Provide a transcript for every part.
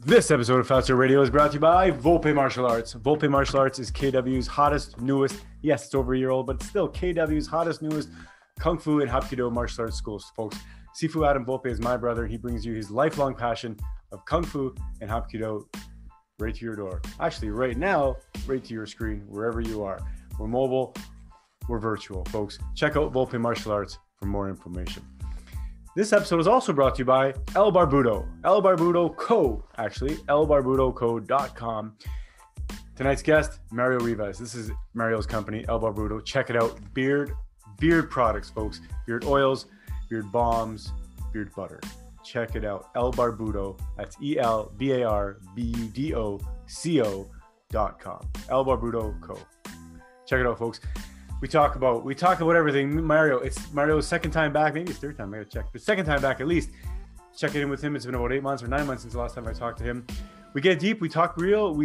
This episode of Fatso Radio is brought to you by Volpe Martial Arts. Volpe Martial Arts is KW's hottest, newest, yes, it's over a year old, but it's still KW's hottest, newest Kung Fu and Hapkido martial arts schools, folks. Sifu Adam Volpe is my brother. He brings you his lifelong passion of Kung Fu and Hapkido right to your door. Actually, right now, right to your screen, wherever you are. We're mobile, we're virtual, folks. Check out Volpe Martial Arts for more information. This episode is also brought to you by Barbudo Co, actually, barbudoco.com. Tonight's guest, Mario Rivas. This is Mario's company, Barbudo. Check it out. Beard products, folks. Beard oils, beard balms, beard butter. Check it out. Barbudo. That's ELBARBUDOCO.com. Barbudo Co. Check it out, folks. We talk about everything. Mario, it's Mario's second time back, maybe his third time, I gotta check, but second time back at least. Checking in with him. It's been about 8 months or 9 months since the last time I talked to him. We get deep, we talk real,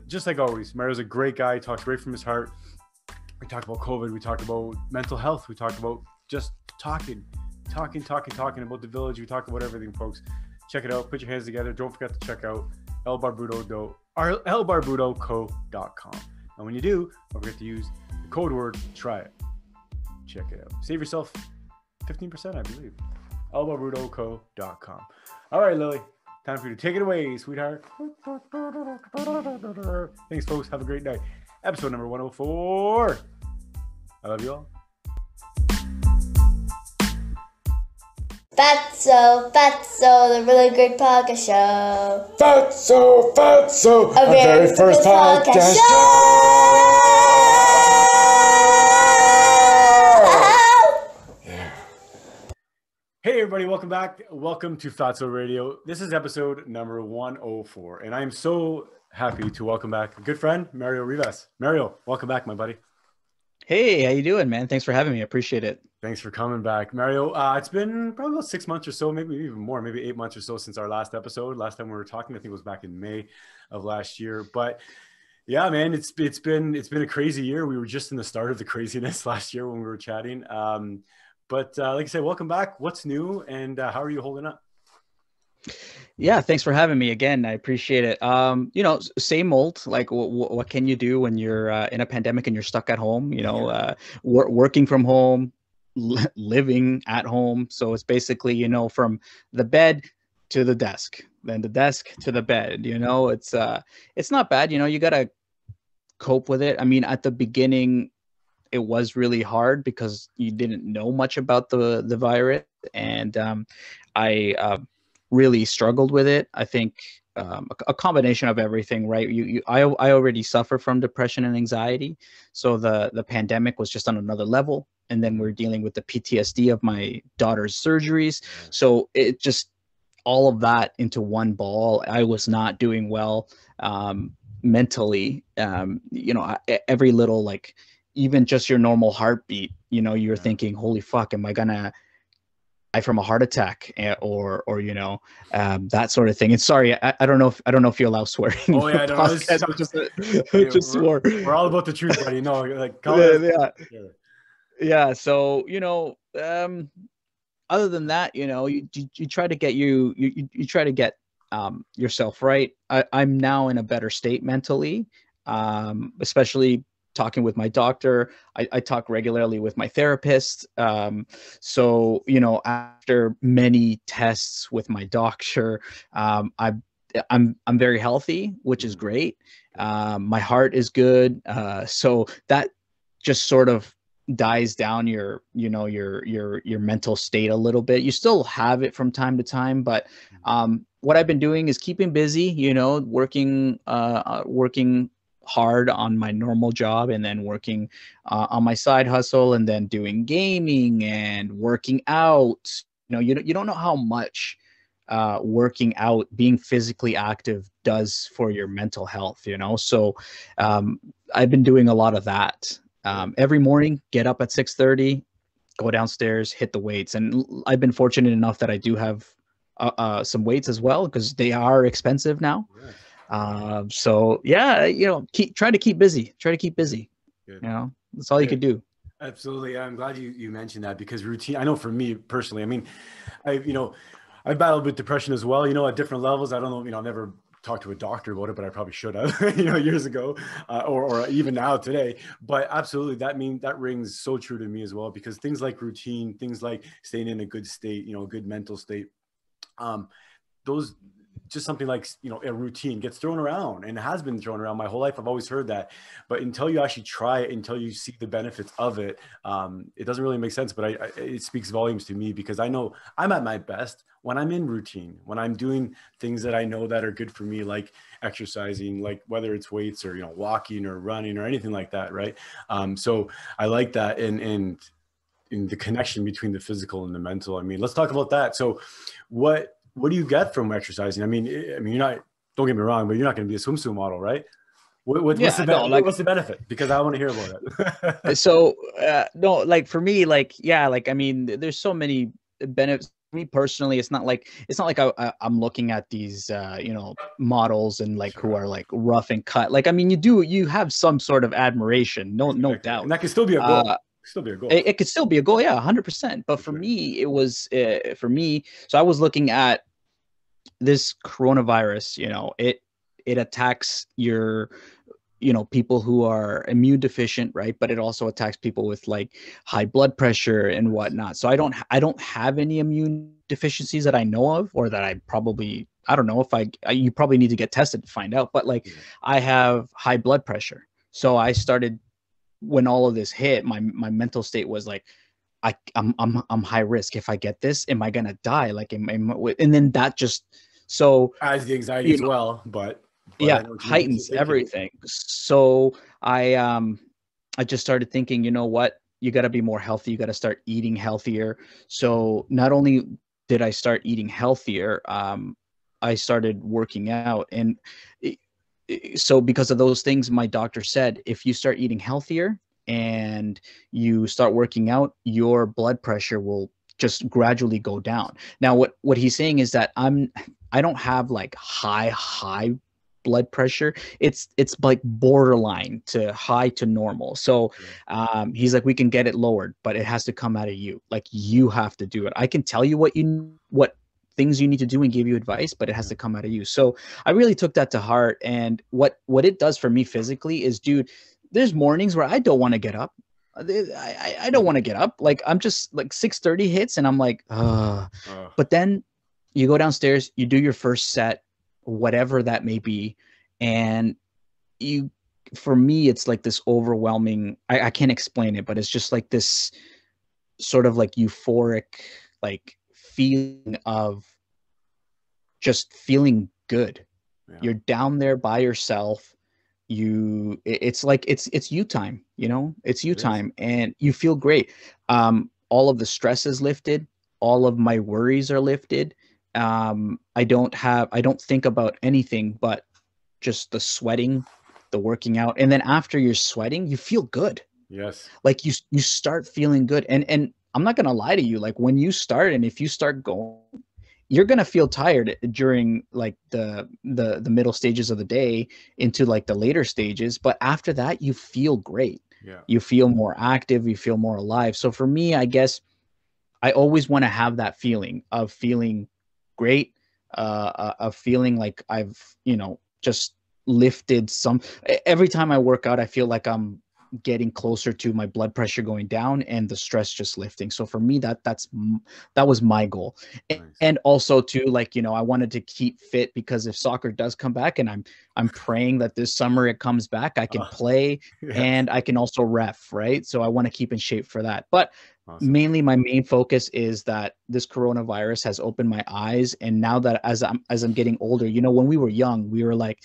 just like always. Mario's a great guy, talks right from his heart. We talk about COVID, we talk about mental health, we talk about just talking about the village. We talk about everything, folks. Check it out, put your hands together. Don't forget to check out LBarbudoCo.com. And when you do, don't forget to use the code word try it. Check it out. Save yourself 15%, I believe. LBarbudoCo.com. All right, Lily, time for you to take it away, sweetheart. Thanks, folks. Have a great night. Episode number 104. I love you all. Fatso, the really good podcast show. Fatso, our very first podcast show. Yeah. Hey everybody, welcome back. Welcome to Fatso Radio. This is episode number 104, and I'm so happy to welcome back a good friend, Mario Rivas. Mario, welcome back, my buddy. Hey, how you doing, man? Thanks for having me. I appreciate it. Thanks for coming back, Mario. It's been probably about 6 months or so, maybe even more, maybe 8 months or so since our last episode. Last time we were talking, I think it was back in May of last year. But yeah, man, it's been a crazy year. We were just in the start of the craziness last year when we were chatting. But like I said, welcome back. What's new, and how are you holding up? Yeah, thanks for having me again. I appreciate it. Same old, like what can you do when you're in a pandemic and you're stuck at home, working from home, living at home. So it's basically, from the bed to the desk, then the desk to the bed, it's not bad. You got to cope with it. I mean, at the beginning, it was really hard because you didn't know much about the virus. And I really struggled with it. I think a combination of everything, right? I already suffer from depression and anxiety, so the pandemic was just on another level. And then we're dealing with the PTSD of my daughter's surgeries, so it just all of that into one ball. I was not doing well mentally. Every little, like, even just your normal heartbeat, you're thinking, holy fuck, am I gonna from a heart attack or that sort of thing. And sorry, I don't know if you allow swearing. Oh yeah, no, just swore. We're all about the truth, buddy. No, like yeah. So other than that, you try to get you try to get yourself right. I'm now in a better state mentally, especially talking with my doctor. I talk regularly with my therapist. So, after many tests with my doctor, I'm very healthy, which is great. My heart is good. So that just sort of dies down your mental state a little bit. You still have it from time to time, but what I've been doing is keeping busy, working hard on my normal job, and then working on my side hustle, and then doing gaming and working out. You don't know how much working out, being physically active, does for your mental health, so I've been doing a lot of that. Every morning, get up at 6:30, go downstairs, hit the weights. And I've been fortunate enough that I do have some weights as well, because they are expensive now. So yeah, try to keep busy. Good. That's all you could do. Absolutely. I'm glad you mentioned that, because routine, I know for me personally, I mean, I battled with depression as well, at different levels. I don't know, I've never talked to a doctor about it, but I probably should have, years ago, or even now today. But absolutely, that rings so true to me as well, because things like routine, things like staying in a good state, a good mental state, those, just something like, a routine gets thrown around, and has been thrown around my whole life. I've always heard that, but until you actually try it, until you see the benefits of it, it doesn't really make sense. But it speaks volumes to me, because I know I'm at my best when I'm in routine, when I'm doing things that I know that are good for me, like exercising, like whether it's weights or, walking or running or anything like that. Right. So I like that. And in the connection between the physical and the mental. I mean, let's talk about that. So what do you get from exercising? I mean, you're not, don't get me wrong, but you're not going to be a swimsuit model, right? What's the benefit? Because I want to hear about it. So, no, like for me, like, yeah, like, I mean, there's so many benefits. For me personally, it's not like I'm looking at these, models and like who are like rough and cut. Like, I mean, you have some sort of admiration, no doubt. And that can still be a goal. It could still be a goal, yeah, 100%. But for me, it was so I was looking at this coronavirus. It attacks your people who are immune deficient, right? But it also attacks people with like high blood pressure and whatnot. So I don't have any immune deficiencies that I know of, or that I don't know if you probably need to get tested to find out. But like, I have high blood pressure, so I started, when all of this hit, my mental state was like, I'm high risk. If I get this, am I gonna die? Like, and then that just, so as the anxiety as well, but yeah, heightens everything. So I just started thinking, you know what, you got to be more healthy. You got to start eating healthier. So not only did I start eating healthier, I started working out. And so because of those things, my doctor said, if you start eating healthier and you start working out, your blood pressure will just gradually go down. Now, what he's saying is that I don't have like high blood pressure. It's like borderline to high to normal. So he's like, we can get it lowered, but it has to come out of you. Like, you have to do it. I can tell you what things you need to do and give you advice, but it has to come out of you. So I really took that to heart. And what it does for me physically is, dude, there's mornings where I don't want to get up. I don't want to get up. Like, I'm just like 6:30 hits and I'm like, but then you go downstairs, you do your first set, whatever that may be. And for me, it's like this overwhelming, I can't explain it, but it's just like this sort of like euphoric, like feeling of just feeling good. Yeah. You're down there by yourself. It's like, it's you time, it's you time, and you feel great. All of the stress is lifted. All of my worries are lifted. I don't think about anything but just the sweating, the working out. And then after you're sweating, you feel good. Yes. Like you start feeling good. And I'm not going to lie to you. Like, when you start, and if you start going, you're going to feel tired during like the middle stages of the day into like the later stages. But after that, you feel great. Yeah. You feel more active. You feel more alive. So for me, I guess I always want to have that feeling of feeling great, of feeling like I've, just lifted every time I work out, I feel like I'm getting closer to my blood pressure going down and the stress just lifting. So for me, that was my goal. Nice. And also too, like, I wanted to keep fit, because if soccer does come back, and I'm praying that this summer it comes back, I can play and I can also ref, right? So I want to keep in shape for that. But mainly my main focus is that this coronavirus has opened my eyes. And now that as I'm getting older, when we were young, we were like,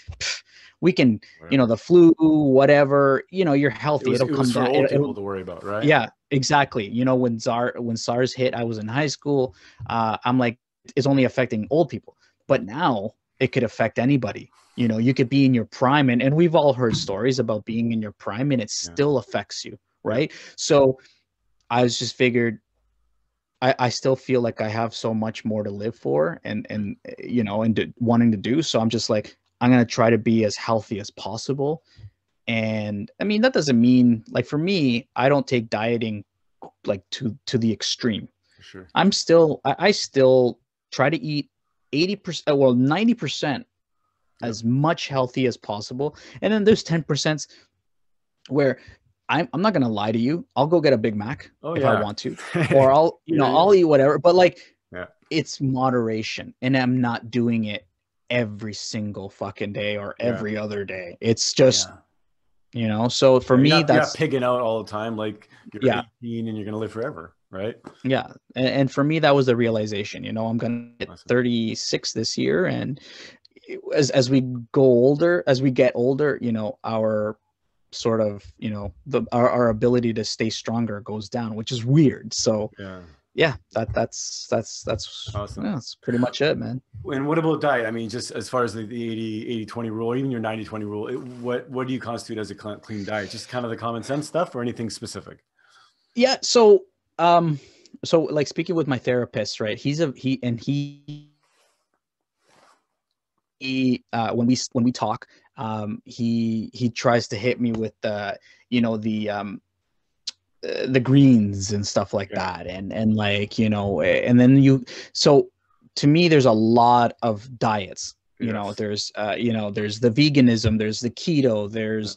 we can, the flu, whatever, you're healthy. It'll come down. Old people to worry about, right? Yeah, exactly. When SARS hit, I was in high school. I'm like, it's only affecting old people, but now it could affect anybody. You could be in your prime, and we've all heard stories about being in your prime, and it still affects you, right? So I was just figured, I still feel like I have so much more to live for, and wanting to do. So I'm just like, I'm going to try to be as healthy as possible. And I mean, that doesn't mean, like, for me, I don't take dieting like to the extreme. Sure. I still try to eat 80%, well, 90% as much healthy as possible. And then there's 10% where I'm not gonna lie to you. I'll go get a Big Mac if I want to, or I'll I'll eat whatever. But like, it's moderation, and I'm not doing it every single fucking day or every other day. It's just So for me, that's not pigging out all the time. Like you're 18 and you're gonna live forever, right? Yeah, and for me, that was the realization. I'm gonna get 36 this year, and as we get older, our sort of our ability to stay stronger goes down, which is weird. So that's awesome. That's pretty much it, man. And what about diet? I mean, just as far as the 80-20 rule, or even your 90-20 rule, what do you constitute as a clean diet? Just kind of the common sense stuff, or anything specific? Yeah, so like speaking with my therapist, right, he when we talk, he tries to hit me with the greens and stuff like that, and like and then so to me there's a lot of diets. There's there's the veganism, there's the keto, there's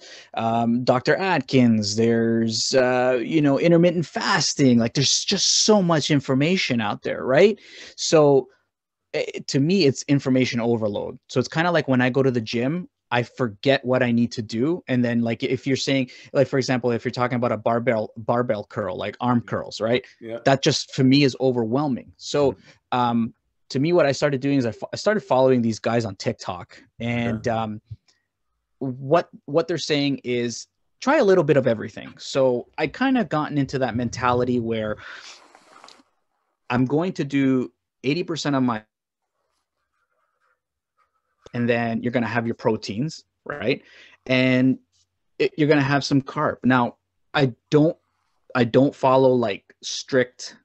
Dr. Atkins, there's intermittent fasting. Like there's just so much information out there, right? So to me, it's information overload. So it's kind of like when I go to the gym, I forget what I need to do. And then like, if you're saying, like, for example, if you're talking about a barbell curl, like arm curls, right? Yeah. That just for me is overwhelming. So to me, what I started doing is I started following these guys on TikTok, and what they're saying is try a little bit of everything. So I kind of gotten into that mentality where I'm going to do 80% of my, and then you're going to have your proteins, right? And you're going to have some carb. Now, I don't follow like strict,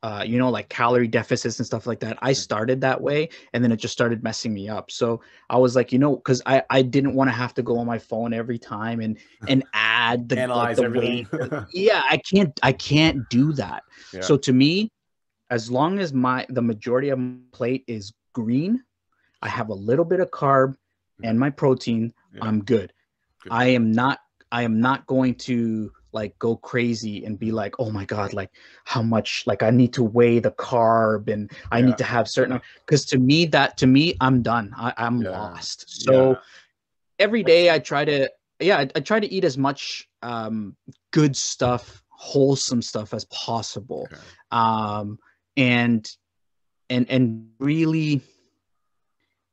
like calorie deficits and stuff like that. I started that way, and then it just started messing me up. So I was like, because I didn't want to have to go on my phone every time and add the weight. Yeah, I can't do that. Yeah. So to me, as long as the majority of my plate is green, I have a little bit of carb and my protein, I'm good. I am not going to like go crazy and be like, oh my God, like how much, like I need to weigh the carb and I need to have certain, because to me, I'm done. I'm lost. So every day I try to eat as much good stuff, wholesome stuff as possible. And really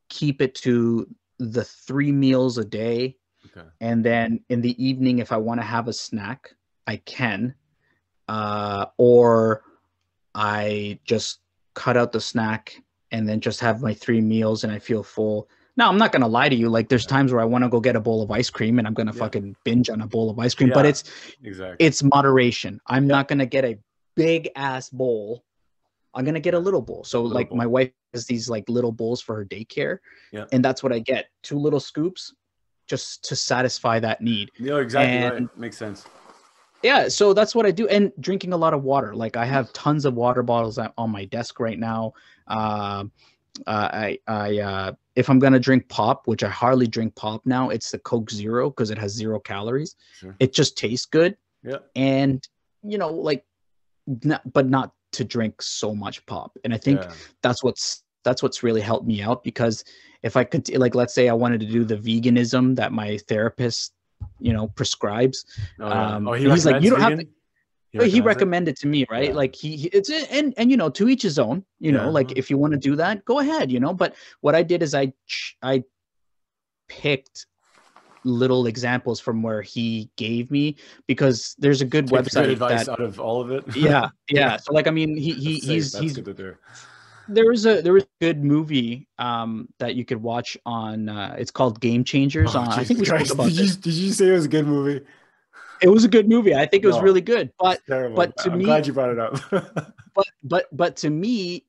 keep it to the 3 meals a day. And then in the evening, if I want to have a snack, I can, or I just cut out the snack and then just have my 3 meals and I feel full. Now, I'm not going to lie to you. Like there's times where I want to go get a bowl of ice cream and I'm going to fucking binge on a bowl of ice cream, but it's moderation. I'm not going to get a big ass bowl. I'm going to get a little bowl. So like my wife has these like little bowls for her daycare, and that's what I get. 2 little scoops just to satisfy that need. Exactly. Right. Makes sense. Yeah. So that's what I do. And drinking a lot of water. Like I have tons of water bottles on my desk right now. If I'm going to drink pop, which I hardly drink pop now, it's the Coke Zero because it has 0 calories. It just tastes good. Yeah. And but not to drink so much pop. And I think that's what's really helped me out, because if I could, like, let's say I wanted to do the veganism that my therapist, prescribes. He's like, you don't have to. He recommended to me, right? Like it's and to each his own. Like if you want to do that, go ahead. But what I did is I picked little examples from where he gave me, because there's a good website good advice out of all of it. So like, I mean, he's good to do. There was a good movie that you could watch on. It's called Game Changers. I think we talked about it. Did you say it was a good movie? It was a good movie. I think it was really good. But to I'm me, glad you brought it up. but to me,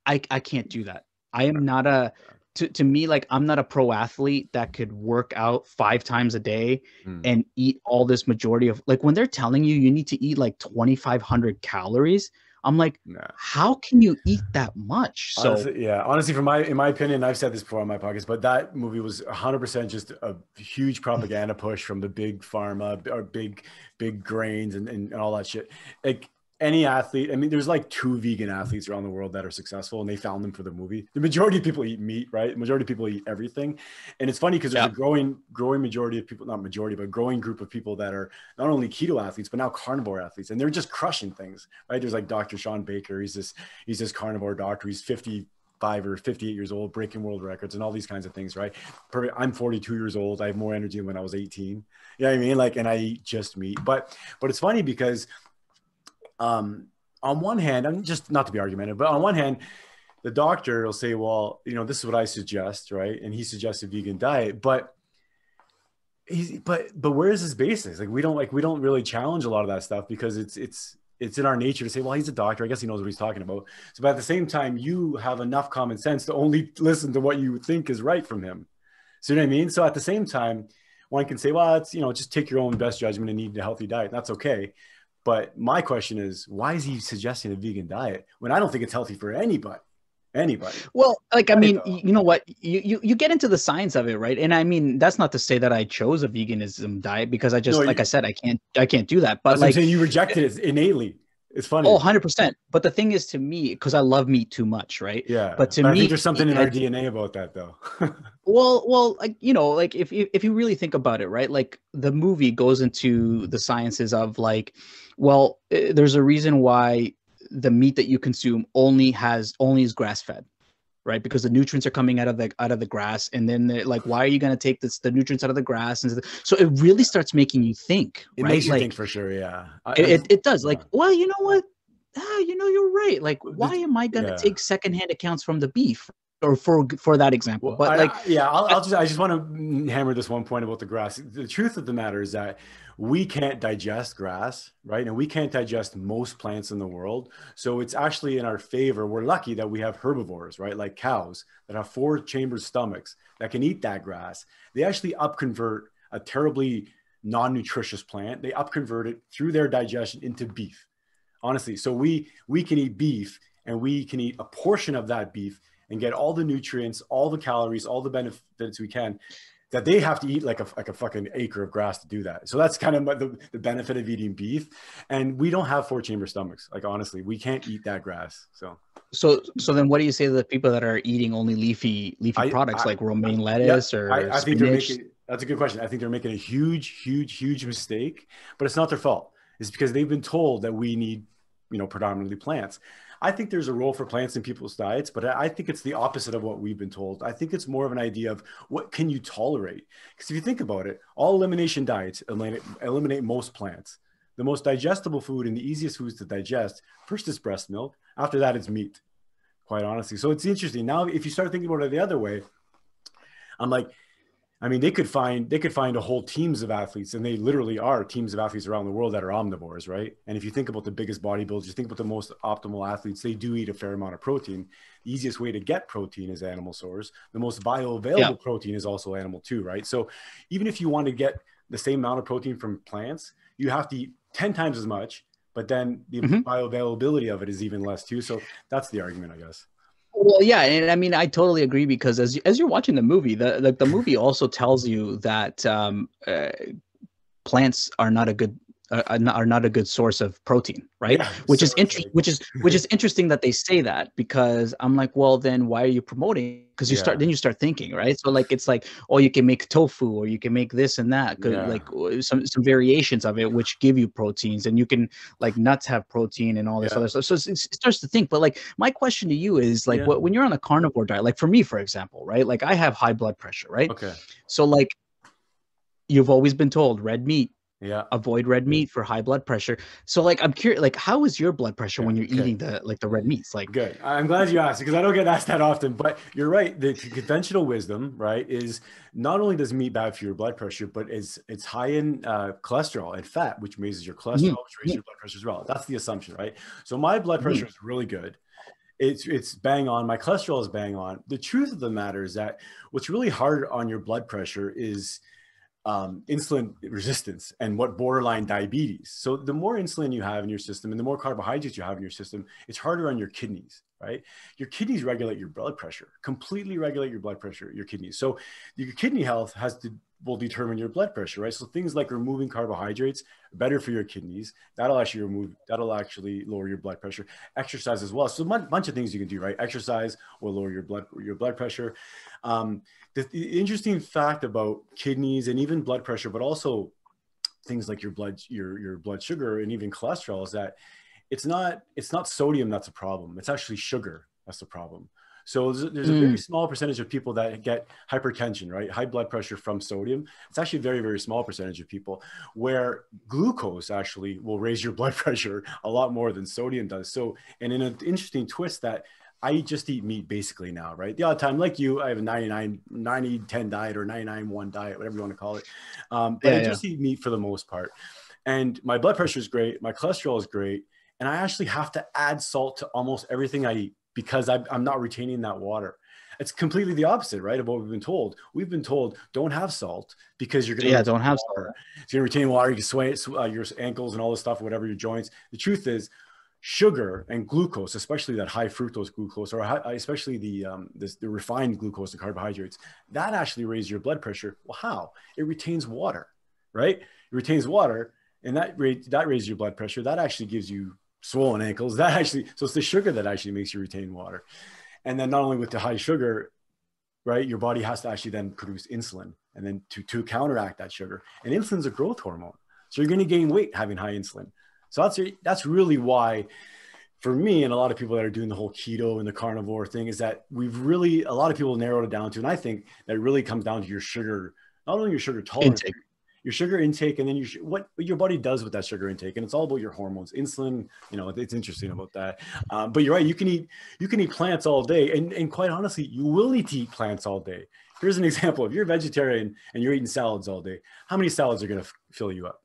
I can't do that. I am not a to me, like, I'm not a pro athlete that could work out 5 times a day and eat all this majority of, like, when they're telling you you need to eat like 2,500 calories, I'm like, Nah. how can you eat that much? So Honestly, yeah. Honestly, in my opinion, I've said this before on my podcast, but that movie was 100% just a huge propaganda push from the big pharma or big grains and all that shit. Like any athlete, I mean, there's like 2 vegan athletes around the world that are successful, and they found them for the movie. The majority of people eat meat, right? The majority of people eat everything, and it's funny because there's a growing majority of people, not majority, but growing group of people that are not only keto athletes but now carnivore athletes, and they're just crushing things, right? There's like Dr. Sean Baker. He's this carnivore doctor. He's 55 or 58 years old, breaking world records and all these kinds of things, right? I'm 42 years old. I have more energy than when I was 18. You know what I mean? Like, and I eat just meat. But it's funny because on one hand, I'm just not to be argumentative, but on one hand, the doctor will say, well, you know, this is what I suggest, right? And he suggests a vegan diet, but where is his basis? Like, we don't really challenge a lot of that stuff because it's in our nature to say, well, he's a doctor, I guess he knows what he's talking about. So, but at the same time, you have enough common sense to only listen to what you think is right from him. So, you know what I mean? So at the same time, one can say, well, it's, you know, just take your own best judgment and eat a healthy diet. That's okay. But my question is, why is he suggesting a vegan diet when I don't think it's healthy for anybody? Well, like, I mean, you know what, you get into the science of it, right? And I mean, that's not to say that I chose a veganism diet because I just, like I said, I can't do that. But like, I'm saying, you rejected it innately. It's funny. Oh, 100%. But the thing is, to me, because I love meat too much, right? Yeah. But to me, I think there's something in our DNA about that, though. well, like, you know, like if you really think about it, right? Like the movie goes into the sciences of like, well, there's a reason why the meat that you consume only is grass fed, right? Because the nutrients are coming out of the grass, and then like, why are you going to take the nutrients out of the grass? And so it really starts making you think. It right? makes you like, think for sure. Yeah, it does. Like, well, you know what? You know, you're right. Like, why am I going to take secondhand accounts from the beef? Or for that example, well, but like, I just want to hammer this one point about the grass. The truth of the matter is that we can't digest grass, right? And we can't digest most plants in the world. So it's actually in our favor. We're lucky that we have herbivores, right? Like cows that have 4-chambered stomachs that can eat that grass. They actually upconvert a terribly non-nutritious plant. They upconvert it through their digestion into beef. Honestly, so we can eat beef, and we can eat a portion of that beef and get all the nutrients, all the calories, all the benefits we can, that they have to eat like a fucking acre of grass to do that. So that's kind of the benefit of eating beef. And we don't have 4-chamber stomachs. Like, honestly, we can't eat that grass. So then what do you say to the people that are eating only leafy products like romaine lettuce or I think spinach? That's a good question. I think they're making a huge mistake, but it's not their fault. It's because they've been told that we need, you know, predominantly plants. I think there's a role for plants in people's diets, but I think it's the opposite of what we've been told. I think it's more of an idea of what can you tolerate? Because if you think about it, all elimination diets eliminate most plants. The most digestible food and the easiest foods to digest, first is breast milk. After that, it's meat, quite honestly. So it's interesting. Now, if you start thinking about it the other way, I'm like, I mean, they could find a whole teams of athletes, and they literally are teams of athletes around the world that are omnivores, right? And if you think about the biggest bodybuilders, you think about the most optimal athletes, they do eat a fair amount of protein. The easiest way to get protein is animal source. The most bioavailable protein is also animal too, right? So even if you want to get the same amount of protein from plants, you have to eat 10 times as much, but then the bioavailability of it is even less too. So that's the argument, I guess. Well, yeah, and I mean, I totally agree because as you're watching the movie, the movie also tells you that plants are not a good source of protein, right? Yeah, which is interesting that they say that, because I'm like, well, then why are you promoting? Because you start thinking, right? So like, it's like, oh, you can make tofu, or you can make this and that, like some variations of it which give you proteins, and you can, like, nuts have protein and all this other stuff. So it starts to think. But like, my question to you is like, when you're on a carnivore diet, like for me, for example, right? Like, I have high blood pressure, right? Okay. So like, you've always been told red meat. Avoid red meat for high blood pressure. So like, I'm curious, like, how is your blood pressure when you're eating the red meats? Like, good. I'm glad you asked, because I don't get asked that often. But you're right. The conventional wisdom, right, is not only does meat bad for your blood pressure, but it's high in cholesterol and fat, which raises your cholesterol, which raises your blood pressure as well. That's the assumption, right? So my blood pressure is really good. It's bang on. My cholesterol is bang on. The truth of the matter is that what's really hard on your blood pressure is insulin resistance and what borderline diabetes. So the more insulin you have in your system and the more carbohydrates you have in your system, it's harder on your kidneys, right? Your kidneys regulate your blood pressure, completely regulate your blood pressure, your kidneys. So your kidney health will determine your blood pressure, right? So things like removing carbohydrates are better for your kidneys. That'll actually lower your blood pressure. Exercise as well. So a bunch of things you can do, right? Exercise will lower your blood pressure. The interesting fact about kidneys and even blood pressure, but also things like your blood sugar and even cholesterol, is that it's not sodium that's a problem. It's actually sugar that's the problem. So there's a very small percentage of people that get hypertension, right? High blood pressure from sodium. It's actually a very, very small percentage of people where glucose actually will raise your blood pressure a lot more than sodium does. So, and in an interesting twist that I just eat meat basically now, right? The odd time, like you, I have a 90-10 diet or 99-1 diet, whatever you want to call it. But I just eat meat for the most part. And my blood pressure is great. My cholesterol is great. And I actually have to add salt to almost everything I eat because I'm not retaining that water. It's completely the opposite, right, of what we've been told. We've been told don't have salt because you're going to don't have water. So you're retaining water, you can sway your ankles and all this stuff, whatever your joints. The truth is, sugar and glucose, especially that high fructose glucose, or especially the refined glucose, the carbohydrates, that actually raises your blood pressure. Well, how? It retains water, right? It retains water, and that raises your blood pressure. That actually gives you swollen ankles. So it's the sugar that actually makes you retain water. And then not only with the high sugar, right, your body has to actually then produce insulin, and then to counteract that sugar. And insulin's a growth hormone, so you're going to gain weight having high insulin. So that's really why, for me and a lot of people that are doing the whole keto and the carnivore thing, is that a lot of people narrowed it down to, and I think that it really comes down to your sugar, not only your sugar tolerance, your sugar intake, and then what your body does with that sugar intake. And it's all about your hormones, insulin, it's interesting about that. But you're right. You can eat plants all day. And quite honestly, you will need to eat plants all day. Here's an example. If you're a vegetarian and you're eating salads all day, how many salads are going to fill you up?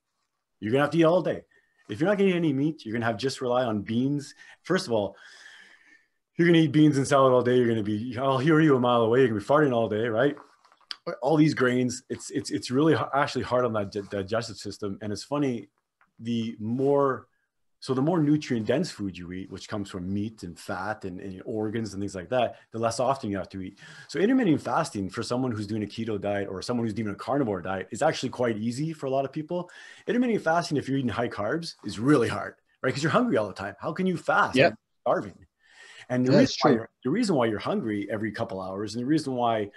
You're going to have to eat all day. If you're not going to eat any meat, you're going to have just rely on beans. First of all, you're going to eat beans and salad all day. You're going to be, I'll hear you a mile away. You're going to be farting all day, right? All these grains, it's really actually hard on that digestive system. And it's funny, the more nutrient dense food you eat, which comes from meat and fat and organs and things like that, the less often you have to eat. So intermittent fasting for someone who's doing a keto diet or someone who's doing a carnivore diet is actually quite easy for a lot of people. Intermittent fasting, if you're eating high carbs, is really hard, right? Because you're hungry all the time. How can you fast? Yeah. You're starving. And the reason why you're hungry every couple hours, and the reason why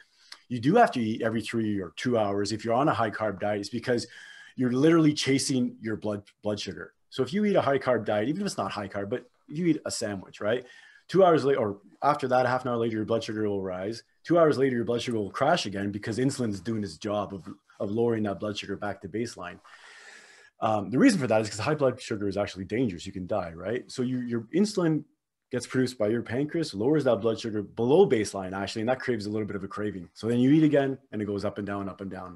you do have to eat every 3 or 2 hours if you're on a high carb diet, is because you're literally chasing your blood sugar. So if you eat a high carb diet, even if it's not high carb, but if you eat a sandwich, right? 2 hours later, or after that, half an hour later, your blood sugar will rise. 2 hours later, your blood sugar will crash again because insulin is doing its job of lowering that blood sugar back to baseline. The reason for that is because high blood sugar is actually dangerous. You can die, right? So your insulin gets produced by your pancreas, lowers that blood sugar below baseline, actually, and that creates a little bit of a craving. So then you eat again, and it goes up and down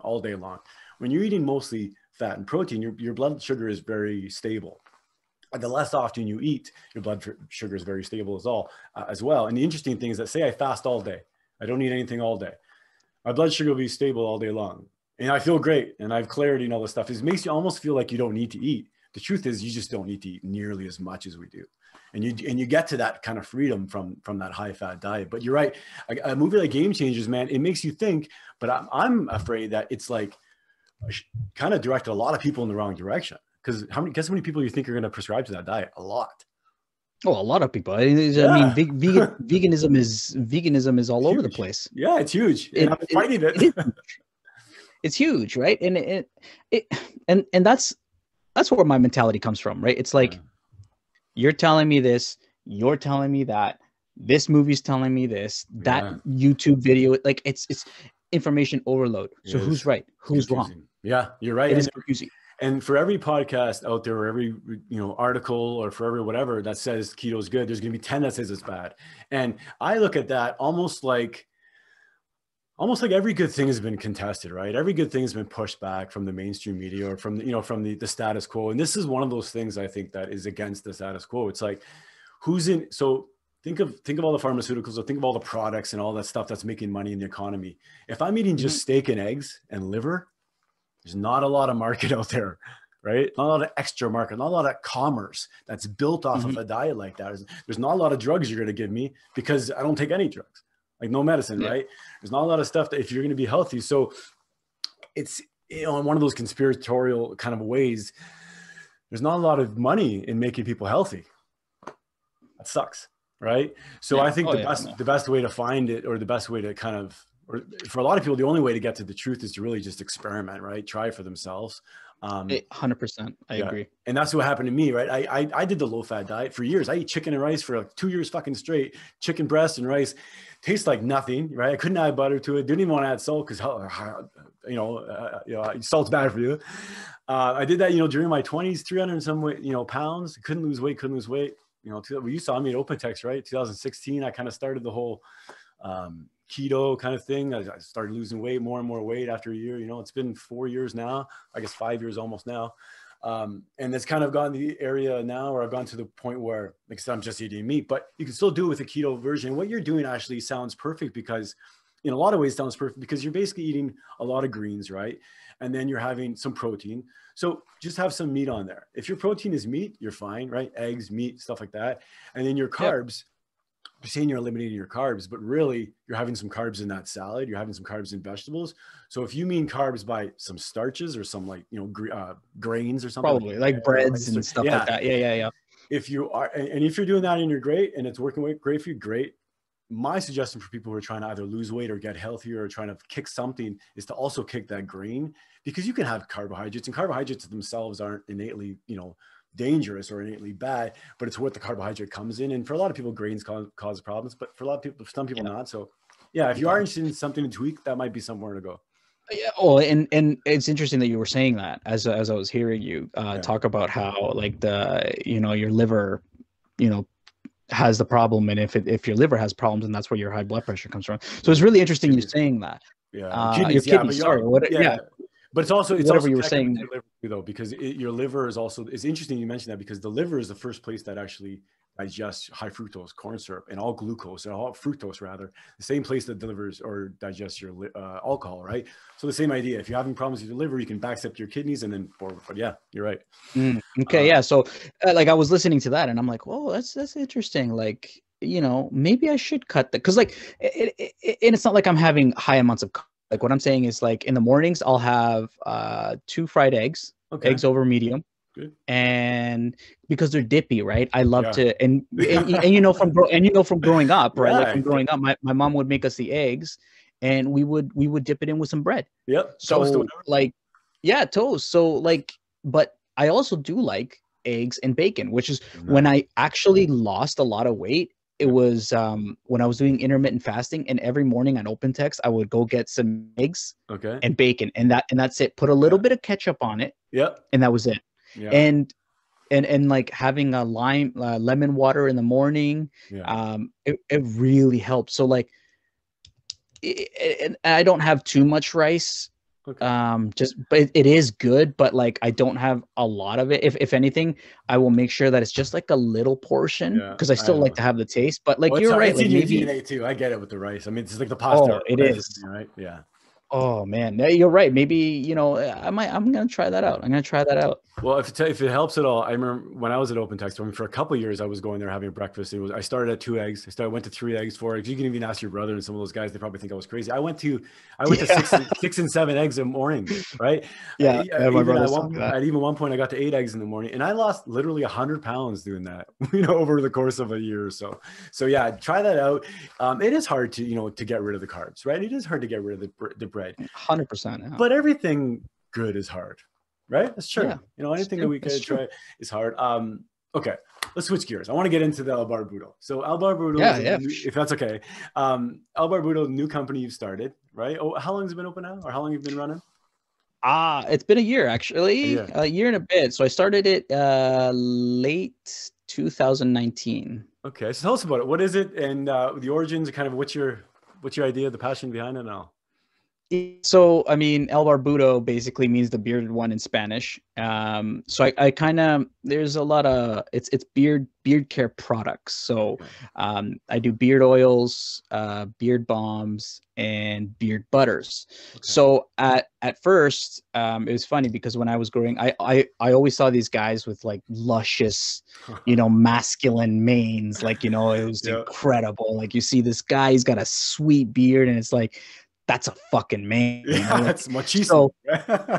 all day long. When you're eating mostly fat and protein, your blood sugar is very stable. The less often you eat, your blood sugar is very stable as well. And the interesting thing is that, say I fast all day, I don't eat anything all day, my blood sugar will be stable all day long. And I feel great, and I have clarity and all this stuff. It makes you almost feel like you don't need to eat. The truth is you just don't need to eat nearly as much as we do. And you get to that kind of freedom from that high fat diet. But you're right. A movie like Game Changers, man, it makes you think, but I'm afraid that it's like kind of directed a lot of people in the wrong direction. Because guess how many people you think are going to prescribe to that diet? A lot. Oh, a lot of people. I mean, veganism is all over the place. Yeah, it's huge. And I'm fighting it. It's huge, right? And that's where my mentality comes from, right? It's like, you're telling me this, you're telling me that, this movie's telling me this, that YouTube video, like it's information overload. So who's right? Who's confusing. Wrong? Yeah, you're right. It is confusing. And for every podcast out there, or every article, or for every whatever that says keto is good, there's going to be 10 that says it's bad. And I look at that almost like every good thing has been contested, right? Every good thing has been pushed back from the mainstream media or from the status quo. And this is one of those things I think that is against the status quo. It's like, so think of all the pharmaceuticals, or think of all the products and all that stuff that's making money in the economy. If I'm eating just steak and eggs and liver, there's not a lot of market out there, right? Not a lot of extra market, not a lot of commerce that's built off of a diet like that. There's not a lot of drugs you're going to give me because I don't take any drugs, like no medicine, right? There's not a lot of stuff that if you're going to be healthy. So it's, in one of those conspiratorial kind of ways, there's not a lot of money in making people healthy. That sucks, right? So I think the best way to find it, or the best way to kind of, or for a lot of people, the only way to get to the truth is to really just experiment, right? Try for themselves. 100%. I agree. And that's what happened to me, right? I did the low fat diet for years. I eat chicken and rice for like 2 years fucking straight. Chicken breast and rice tastes like nothing, right? I couldn't add butter to it. Didn't even want to add salt because salt's bad for you. I did that, during my 20s, 300 and some weight, pounds. Couldn't lose weight. You saw me at OpenText, right? 2016, I kind of started the whole keto kind of thing. I started losing weight, more and more weight after a year. It's been 4 years now, I guess 5 years almost now. And it's kind of gone the area now where I've gone to the point where, like I said, I'm just eating meat, but you can still do it with a keto version. What you're doing actually sounds perfect, because in a lot of ways sounds perfect, because you're basically eating a lot of greens, right? And then you're having some protein. So just have some meat on there. If your protein is meat, you're fine, right? Eggs, meat, stuff like that. And then your carbs, you're saying you're eliminating your carbs, but really you're having some carbs in that salad. You're having some carbs in vegetables. So if you mean carbs by some starches or some grains or something, probably like breads and stuff like that. Yeah. If you are, and if you're doing that and you're great and it's working great for you, great. My suggestion for people who are trying to either lose weight or get healthier or trying to kick something is to also kick that grain, because you can have carbohydrates, and carbohydrates themselves aren't innately, dangerous or innately bad, but it's what the carbohydrate comes in. And for a lot of people, grains cause problems, but for a lot of people, some people not. So yeah, if you are interested in something to tweak, that might be somewhere to go. Yeah. Oh, and it's interesting that you were saying that as I was hearing you talk about how like your liver, has the problem, and if your liver has problems, and that's where your high blood pressure comes from. So it's really interesting you saying that. Kidneys, your kidneys, sorry. But it's also whatever you were saying your liver though, because your liver is also, it's interesting you mentioned that, because the liver is the first place that actually digests high fructose corn syrup and all glucose, or all fructose rather, the same place that delivers or digests your alcohol, right? So the same idea. If you're having problems with your liver, you can backstep your kidneys and then forward. But yeah, you're right. Okay, So like I was listening to that and I'm like, oh, that's interesting. Like, maybe I should cut that, because like and it's not like I'm having high amounts of, like what I'm saying is, like in the mornings I'll have 2 fried eggs, eggs over medium. Good. And because they're dippy, right? I love to, and from growing up, right? Like from growing up, my mom would make us the eggs, and we would dip it in with some bread. Yep. So toast. So like, but I also do like eggs and bacon, which is when I actually lost a lot of weight. It was when I was doing intermittent fasting, and every morning on OpenText, I would go get some eggs and bacon, and that's it. Put a little bit of ketchup on it. Yep. And that was it. Yeah. And like having a lemon water in the morning, it really helps. So like, I don't have too much rice, but it is good, but like I don't have a lot of it. If anything, I will make sure that it's just like a little portion, because I still like to have the taste. But like, you're right, like maybe DNA too. I get it with the rice. I mean, it's like the pasta. Oh, it is, right? Yeah. Oh man, you're right. Maybe I'm gonna try that out. Well, if it helps at all, I remember when I was at OpenText, for a couple of years, I was going there having breakfast. I started at 2 eggs. I went to 3 eggs, 4 eggs. You can even ask your brother and some of those guys. They probably think I was crazy. I went to 6 and 7 eggs in the morning, right? Yeah. At even one point, I got to 8 eggs in the morning, and I lost literally 100 pounds doing that, over the course of a year or so. So yeah, try that out. It is hard to get rid of the carbs, right? It is hard to get rid of the bread. 100%. But everything good is hard. Right? That's true. Yeah. Anything that we could try is hard. Okay, let's switch gears. I want to get into the El Barbudo. So El Barbudo, if that's okay. El Barbudo, new company you've started, right? Oh, how long has it been open now? Or how long have you been running? It's been a year, actually. A year and a bit. So I started it late 2019. Okay, so tell us about it. What is it, and the origins, kind of what's your idea, the passion behind it and all? So, I mean, El Barbudo basically means the bearded one in Spanish. So I kind of there's a lot of it's beard care products. So, I do beard oils, beard balms, and beard butters. Okay. So at first, it was funny because when I was growing, I always saw these guys with like luscious, masculine manes. Like, it was incredible. Like you see this guy, he's got a sweet beard, and it's like, that's a fucking man. That's machismo. So,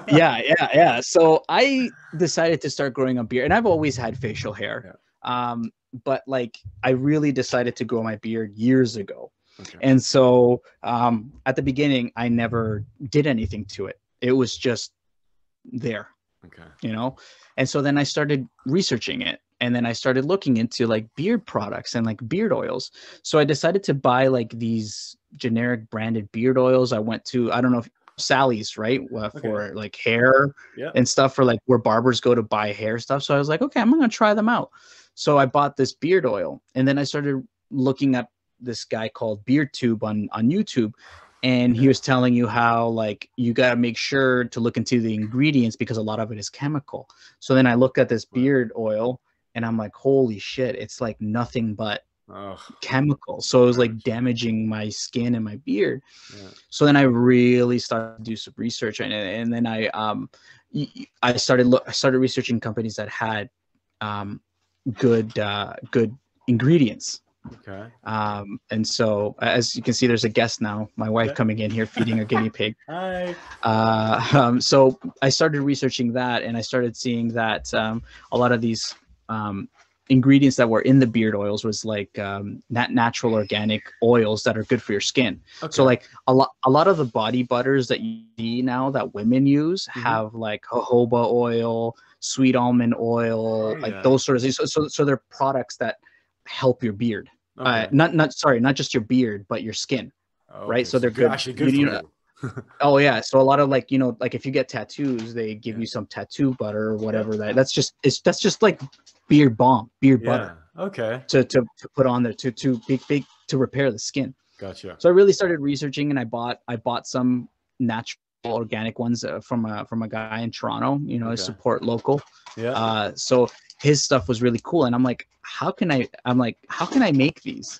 yeah. So I decided to start growing a beard, and I've always had facial hair. But like I really decided to grow my beard years ago. Okay. And so at the beginning, I never did anything to it. It was just there. Okay. And so then I started researching it. And then I started looking into like beard products and like beard oils. So I decided to buy like these generic branded beard oils. I went to, I don't know if Sally's, right? For like hair and stuff, for like where barbers go to buy hair stuff. So I was like, okay, I'm going to try them out. So I bought this beard oil, and then I started looking up this guy called BeardTube on YouTube. And he was telling you how like you got to make sure to look into the ingredients because a lot of it is chemical. So then I looked at this beard oil, and I'm like, holy shit, it's like nothing but chemical. So it was like damaging my skin and my beard. So then I really started to do some research on it. And then I started researching companies that had good ingredients. Okay. And so as you can see, there's a guest now, my wife coming in here feeding a guinea pig. Hi. So I started researching that, and I started seeing that a lot of these ingredients that were in the beard oils was like natural organic oils that are good for your skin. Okay. So like a lot of the body butters that you see now that women use have like jojoba oil, sweet almond oil, those sort of things. So they're products that help your beard. Okay. Not just your beard, but your skin. Right. So they're good. Actually good for you. Oh yeah. So a lot of like, like if you get tattoos, they give you some tattoo butter or whatever. That's just like beard balm, beard butter. Okay. To put on there to repair the skin. Gotcha. So I really started researching, and I bought some natural organic ones from a guy in Toronto, support local. Yeah. So his stuff was really cool, and I'm like, how can I make these?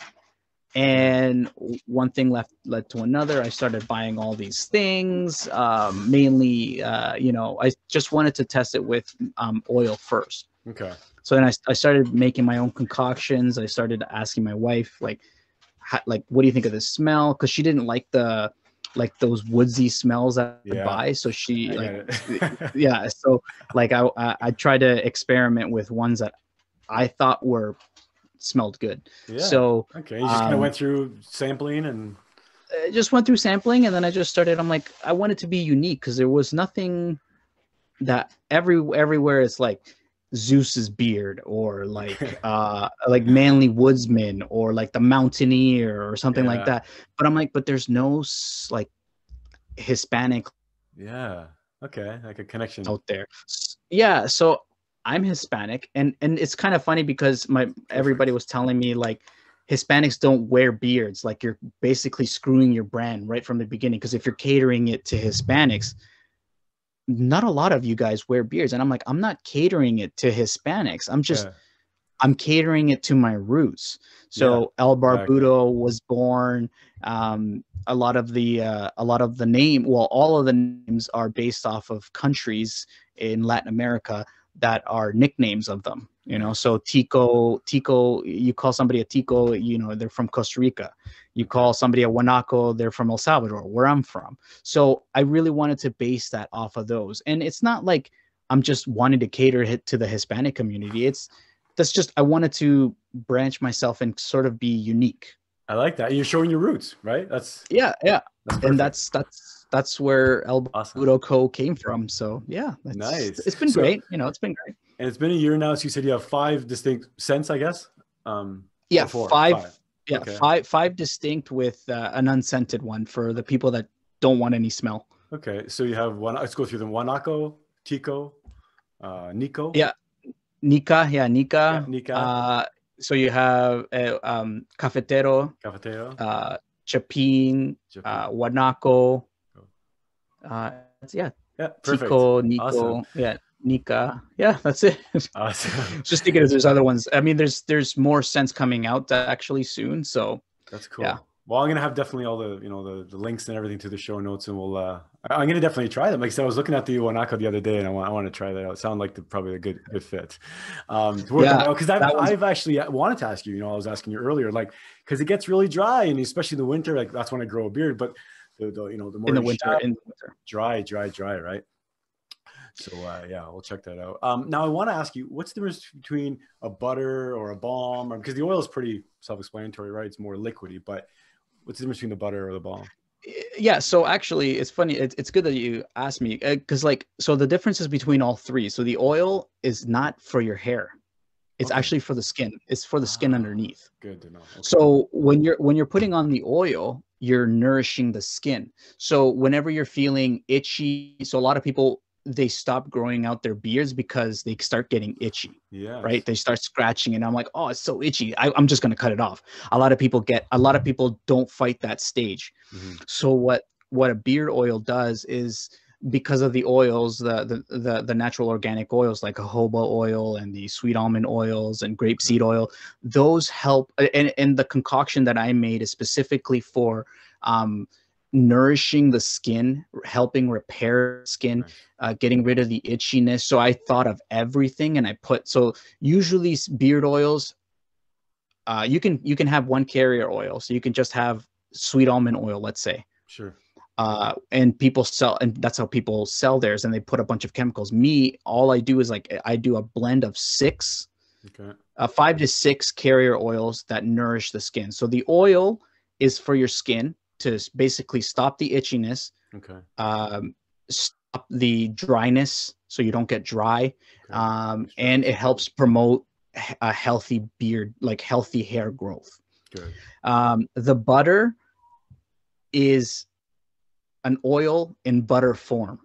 And one thing led to another. I started buying all these things. Mainly, I just wanted to test it with oil first. Okay. So then I started making my own concoctions. I started asking my wife, like, what do you think of this smell? Because she didn't like those woodsy smells that I buy. So she So like I tried to experiment with ones that I thought smelled good. Yeah. So okay, you just kind of went through sampling and just went through sampling, and then I just started. I'm like, I wanted to be unique because there was nothing that everywhere it's like Zeus's beard or like Manly Woodsman or like the Mountaineer or something like that. But I'm like, but there's no like Hispanic. Yeah. Okay. Like a connection out there. Yeah. So I'm Hispanic, and it's kind of funny because everybody was telling me like Hispanics don't wear beards. Like you're basically screwing your brand right from the beginning, because if you're catering it to Hispanics, not a lot of you guys wear beards. And I'm like, I'm not catering it to Hispanics. I'm catering it to my roots. So El Barbudo was born. A lot of the name, well, all of the names are based off of countries in Latin America that are nicknames of them, so Tico, you call somebody a Tico, they're from Costa Rica. You call somebody a Guanaco, they're from El Salvador, where I'm from. So I really wanted to base that off of those. And it's not like I'm just wanting to cater to the Hispanic community. I wanted to branch myself and sort of be unique. I like that. You're showing your roots, right? That's that's where El Bardubo Co came from. So yeah, nice. It's been great. It's been great. And it's been a year now. So you said you have 5 distinct scents, I guess. Five. Yeah, okay. five distinct with an unscented one for the people that don't want any smell. Okay, so you have one. Let's go through them. Guanaco, Tico, Nico. Yeah, Nika. Yeah, Nika. So you have Cafetero, Chapin, Guanaco, Yeah, Yeah, perfect. Tico, Nico, Awesome. yeah, Nika. Yeah, that's it. Awesome. Just thinking if there's other ones. I mean, there's more scents coming out actually soon. So That's cool. yeah. Well, I'm gonna have definitely all the the links and everything to the show notes, and we'll I'm gonna definitely try them. Like I said, I was looking at the Wanaka the other day, and I want to try that out. It sounded like probably a good fit. To work on because I've actually wanted to ask you. You know, I was asking you earlier, like because it gets really dry, and especially in the winter, like that's when I grow a beard. But the more in the you winter, shower, dry, right? So yeah, we'll check that out. Now I want to ask you, what's the difference between a butter or a balm? Because the oil is pretty self-explanatory, right? It's more liquidy, but what's the difference between the butter or the balm? Yeah, so actually it's funny. It's good that you asked me because so the differences between all three. So the oil is not for your hair. It's actually for the skin. It's for the skin underneath. Good to know. Okay. So when you're putting on the oil, you're nourishing the skin. So whenever you're feeling itchy, so a lot of people they stop growing out their beards because they start getting itchy. Yeah. Right. They start scratching and I'm like, oh, it's so itchy. I'm just going to cut it off. A lot of people don't fight that stage. So what a beard oil does is because of the oils, the natural organic oils like jojoba oil and the sweet almond oils and grapeseed oil, those help. And the concoction that I made is specifically for nourishing the skin, helping repair skin, getting rid of the itchiness. So I thought of everything and so usually beard oils, you can have one carrier oil. So you can just have sweet almond oil, let's say. Sure. And people sell, and that's how people sell theirs, and they put a bunch of chemicals. Me, all I do is I do a blend of 5 to 6 carrier oils that nourish the skin. So the oil is for your skin to basically stop the itchiness, stop the dryness so you don't get dry, and it helps promote a healthy beard, like healthy hair growth. Good. The butter is an oil in butter form.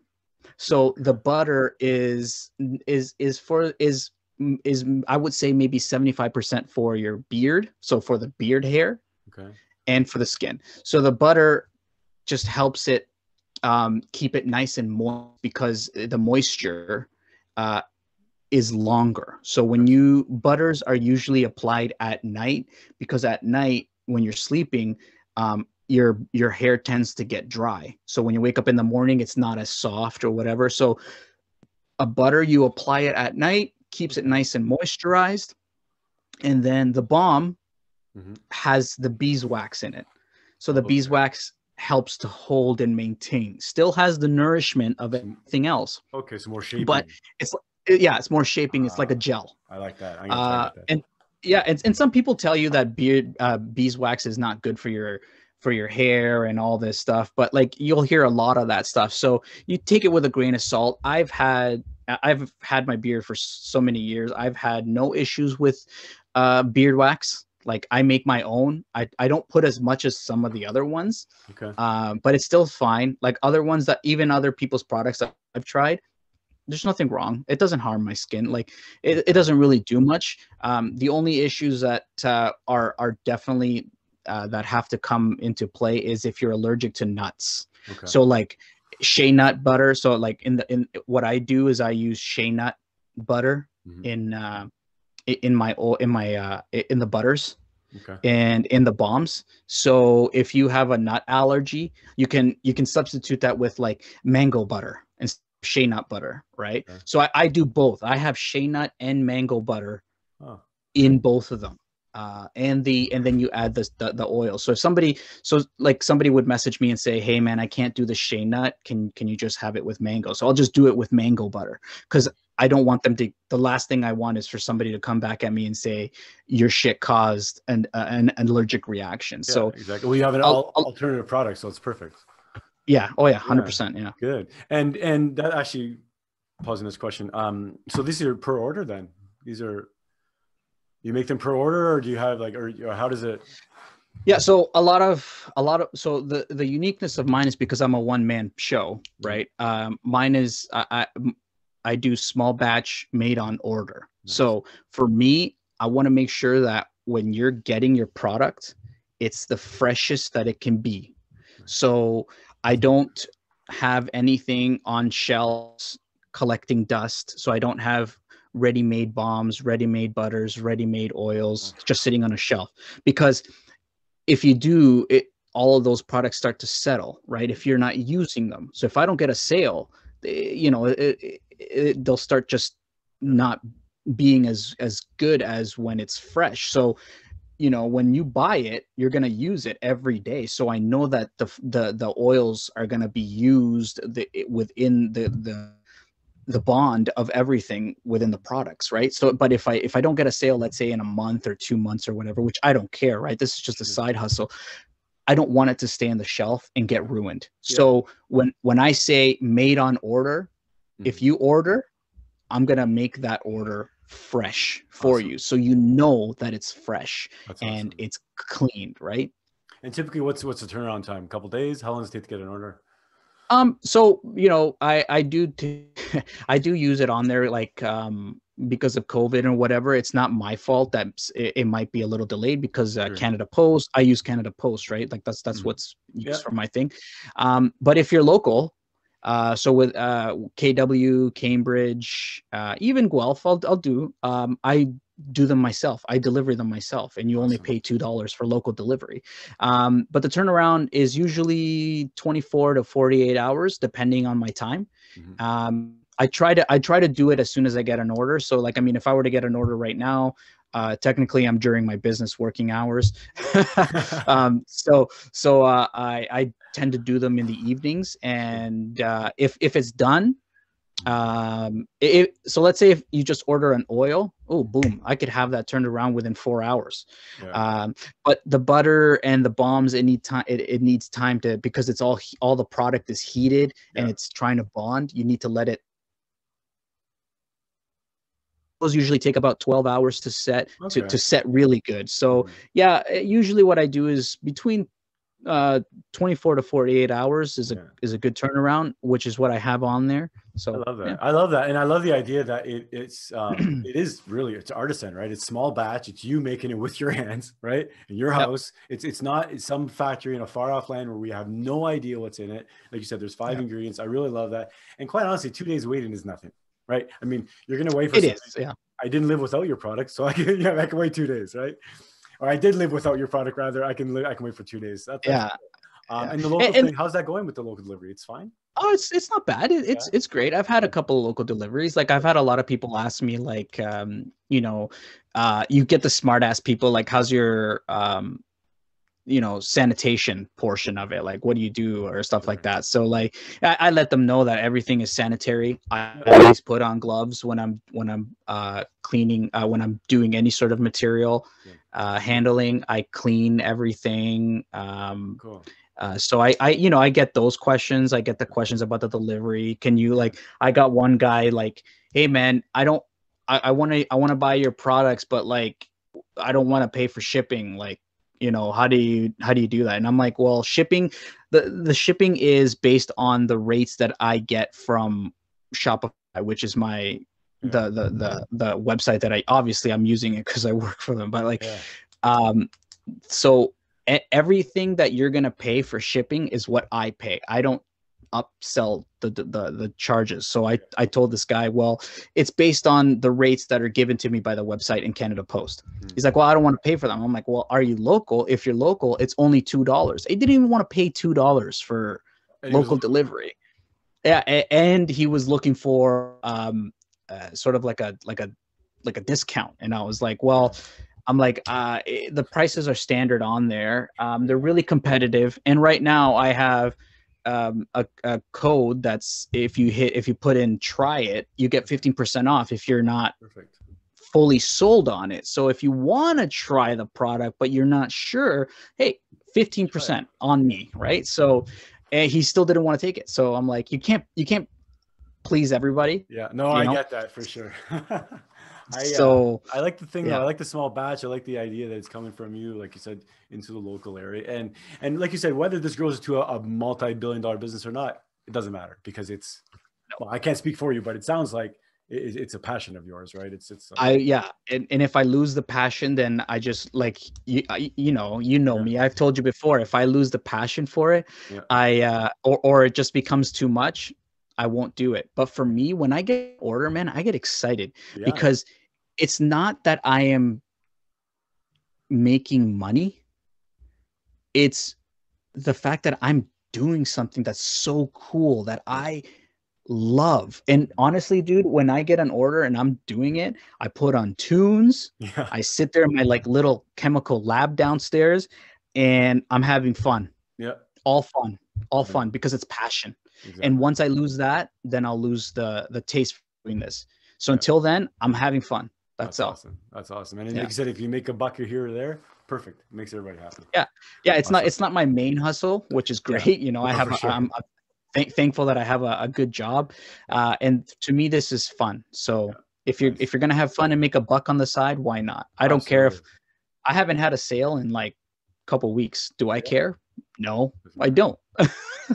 So the butter is I would say maybe 75% for your beard, so for the beard hair, and for the skin. So the butter just helps it keep it nice and moist because the moisture is longer. So when butters are usually applied at night, because at night when you're sleeping, your hair tends to get dry. So when you wake up in the morning, it's not as soft or whatever. So a butter, you apply it at night, keeps it nice and moisturized. And then the balm has the beeswax in it. So the beeswax helps to hold and maintain, still has the nourishment of everything else. Okay. So more shaping. But it's more shaping. It's like a gel. I like that. I'm gonna try that. And yeah, and some people tell you that beeswax is not good for your hair and all this stuff, but like you'll hear a lot of that stuff. So you take it with a grain of salt. I've had my beard for so many years. I've had no issues with beard wax. Like I make my own. I don't put as much as some of the other ones, but it's still fine. Like other ones that even other people's products that I've tried, there's nothing wrong. It doesn't harm my skin. Like it doesn't really do much. The only issues that are definitely that have to come into play is if you're allergic to nuts. So like shea nut butter. So like in what I do is I use shea nut butter in the butters and in the balms. So if you have a nut allergy, you can substitute that with like mango butter and shea nut butter, right? So I do both. I have shea nut and mango butter in both of them. And then you add the oil. So if somebody would message me and say, hey man, I can't do the shea nut. Can you just have it with mango? So I'll just do it with mango butter because I don't want them to, the last thing I want is for somebody to come back at me and say your shit caused an allergic reaction. Yeah, so exactly. Well, you have an alternative product, so it's perfect. Yeah. Oh yeah. 100%. Yeah. Good. And that actually, pausing this question. So these are per order then? You make them per order, or do you have like, or how does it? Yeah. So a lot of, so the uniqueness of mine is because I'm a one-man show, right? Mine is, I do small batch made on order. Nice. So for me, I want to make sure that when you're getting your product, it's the freshest that it can be. Nice. So I don't have anything on shelves collecting dust. So I don't have ready-made bombs, ready-made butters, ready-made oils just sitting on a shelf. Because if you do, all of those products start to settle, right? If you're not using them. So if I don't get a sale, they'll start just not being as good as when it's fresh. So when you buy it, you're going to use it every day. So I know that the oils are going to be used within the bond of everything within the products, right? So, but if I don't get a sale, let's say in a month or 2 months or whatever, which I don't care, right? This is just a side hustle. I don't want it to stay on the shelf and get ruined. Yeah. So when I say made on order, if you order, I'm going to make that order fresh for you. So that it's fresh and it's cleaned, right? And typically what's the turnaround time? A couple days? How long does it take to get an order? So, I do use it on there, like, because of COVID and whatever. It's not my fault that it might be a little delayed because Canada Post, I use Canada Post, right? Like that's what's used for my thing. But if you're local, so with KW, Cambridge, even Guelph, I'll do. I do them myself. I deliver them myself, and you only pay $2 for local delivery. But the turnaround is usually 24 to 48 hours, depending on my time. I try to do it as soon as I get an order. So, like, I mean, if I were to get an order right now, technically I'm during my business working hours. So I tend to do them in the evenings, and if it's done, so let's say if you just order an oil, boom, I could have that turned around within 4 hours. But the butter and the bombs, it needs time to, because it's all the product is heated and it's trying to bond. You need to let it. Those usually take about 12 hours to set, to set really good. So usually what I do is between 24 to 48 hours is a good turnaround, which is what I have on there. So I love that. I love that. And I love the idea that it's artisan, right? It's small batch. It's you making it with your hands, right? In your house. It's not some factory in a far off land where we have no idea what's in it. Like you said, there's 5 ingredients. I really love that. And quite honestly, 2 days waiting is nothing, right? I mean, you're going to wait for something. I didn't live without your product, so I can wait 2 days, right? Or I did live without your product, rather. I can wait for 2 days. That's and the local thing, how's that going with the local delivery? It's fine. Oh, it's not bad. It's great. I've had a couple of local deliveries. Like, I've had a lot of people ask me, like, you get the smart ass people, like, how's your sanitation portion of it, like, what do you do, or stuff like that. So, like, I let them know that everything is sanitary. I always put on gloves when I'm cleaning, when I'm doing any sort of material handling. I clean everything. Cool. So I get those questions. I get the questions about the delivery. Can you, like, I got one guy like, hey man, I want to buy your products, but, like, I don't want to pay for shipping. Like, how do you do that? And I'm like, well, shipping, the shipping is based on the rates that I get from Shopify, which is the website that I'm using it because I work for them. But, like, so everything that you're going to pay for shipping is what I pay. I don't upsell the charges. So I told this guy, well, it's based on the rates that are given to me by the website in Canada Post. He's like, well, I don't want to pay for them. I'm like, well, are you local? If you're local, it's only $2. He didn't even want to pay $2 for local delivery. Yeah, and he was looking for sort of like a discount. And I was like, well, I'm like, the prices are standard on there. They're really competitive. And right now I have a code that's, if you put in try it, you get 15% off if you're not fully sold on it. So if you want to try the product, but you're not sure, hey, 15% on me, right? So, and he still didn't want to take it. So I'm like, you can't please everybody. Yeah, no, I get that for sure. I like the thing though. I like the small batch. I like the idea that it's coming from you, like you said, into the local area. And like you said, whether this grows to a multi-billion-dollar business or not, it doesn't matter, because well, I can't speak for you, but it sounds like it's a passion of yours, right? It's Yeah, and if I lose the passion, then I just like you know yeah, me. I've told you before. If I lose the passion for it, yeah, or it just becomes too much, I won't do it. But for me, when I get an order, man, I get excited yeah, because it's not that I am making money. It's the fact that I'm doing something that's so cool that I love. And honestly, dude, when I get an order and I'm doing it, I put on tunes. yeah, I sit there in my like little chemical lab downstairs and I'm having fun. yeah. All fun. All I know. fun because it's passion. And Exactly. once I lose that, then I'll lose the taste for doing this. So Yeah. until then, I'm having fun. That's That's all. awesome. That's awesome. And like Yeah. you said, if you make a buck here or there, perfect. It makes everybody happy. Yeah. Yeah. Awesome. It's not my main hustle, which is Yeah. great. You know, I No, have for sure. I'm thankful that I have a good job. And to me, this is fun. So Yeah. if Nice. you're gonna have fun and make a buck on the side, why not? I don't care if Absolutely. I haven't had a sale in like a couple weeks. Do I Yeah. care? No, Doesn't I matter. don't.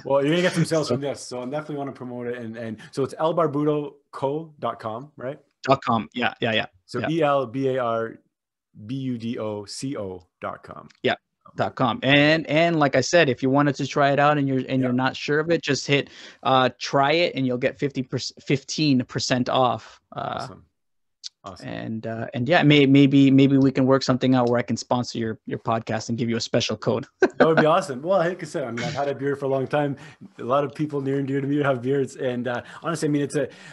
Well, you're gonna get some sales So from this, so I definitely want to promote it. And so it's elbarbudoco.com, right? .com. Yeah, yeah, yeah, So yeah, ELBARBUDOCO.com. yeah. .com. And like I said, if you wanted to try it out and Yeah. you're not sure of it, just hit try it and you'll get 15% off. Awesome. Awesome. And yeah, maybe we can work something out where I can sponsor your podcast and give you a special code. That would be awesome. Well, like I said, I mean, I've had a beard for a long time. A lot of people near and dear to me have beards, and honestly, I mean,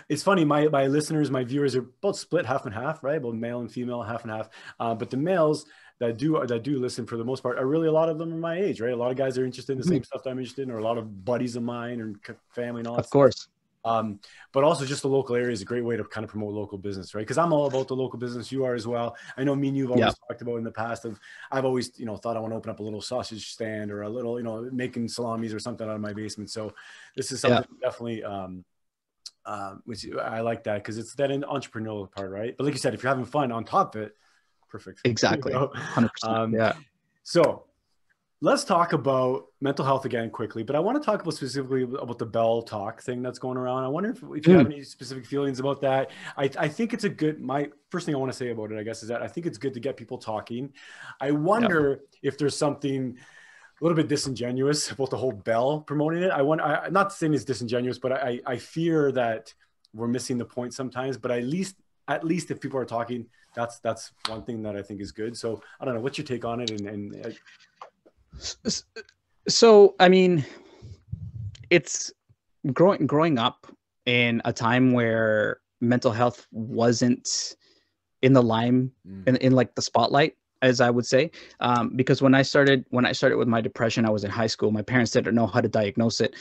it's funny. My listeners, my viewers are both split half and half, right? Both male and female, half and half. But the males that do listen for the most part are really, a lot of them are my age, right? A lot of guys are interested in the same stuff that I'm interested in, or a lot of buddies of mine or family and all that Of course. stuff. But also just the local area is a great way to kind of promote local business, right? Because I'm all about the local business. You are as well. I know me and you've always talked about in the past I've always, thought I want to open up a little sausage stand or a little, making salamis or something out of my basement. So this is something definitely, which I like that because it's that entrepreneurial part, right? But like you said, if you're having fun on top of it, perfect. Exactly. 100%. Yeah. So let's talk about mental health again quickly, but I want to talk about specifically about the Bell talk thing that's going around. I wonder if you have any specific feelings about that. I think it's my first thing I want to say about it, I guess, is that I think it's good to get people talking. I wonder if there's something a little bit disingenuous about the whole Bell promoting it. I'm not saying it's disingenuous, but I fear that we're missing the point sometimes, but at least if people are talking, that's one thing that I think is good. So I don't know, what's your take on it? So, I mean, it's growing up in a time where mental health wasn't in the in like the spotlight, as I would say, because when I started with my depression, I was in high school. My parents didn't know how to diagnose it,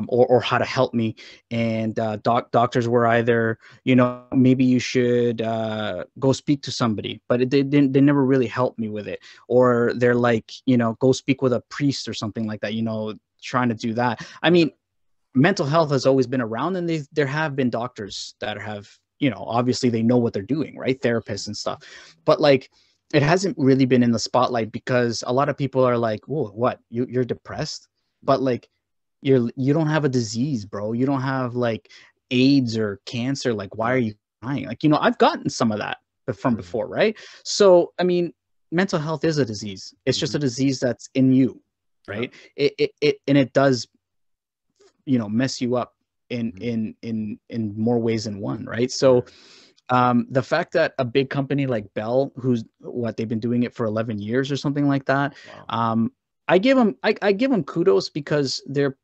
or how to help me. And doctors were either, maybe you should go speak to somebody, but they never really helped me with it. Or they're like, go speak with a priest or something like that, trying to do that. I mean, mental health has always been around, and there have been doctors that have, obviously they know what they're doing, right? Therapists and stuff. But like, it hasn't really been in the spotlight because a lot of people are like, "Whoa, what? You're depressed?" But like, you don't have a disease, bro. You don't have like AIDS or cancer. Like, why are you crying? Like, I've gotten some of that from before, right? So, I mean, mental health is a disease. It's just a disease that's in you, right? It does, mess you up in more ways than one, right? So. The fact that a big company like Bell, they've been doing it for 11 years or something like that. Wow. I give them kudos because they're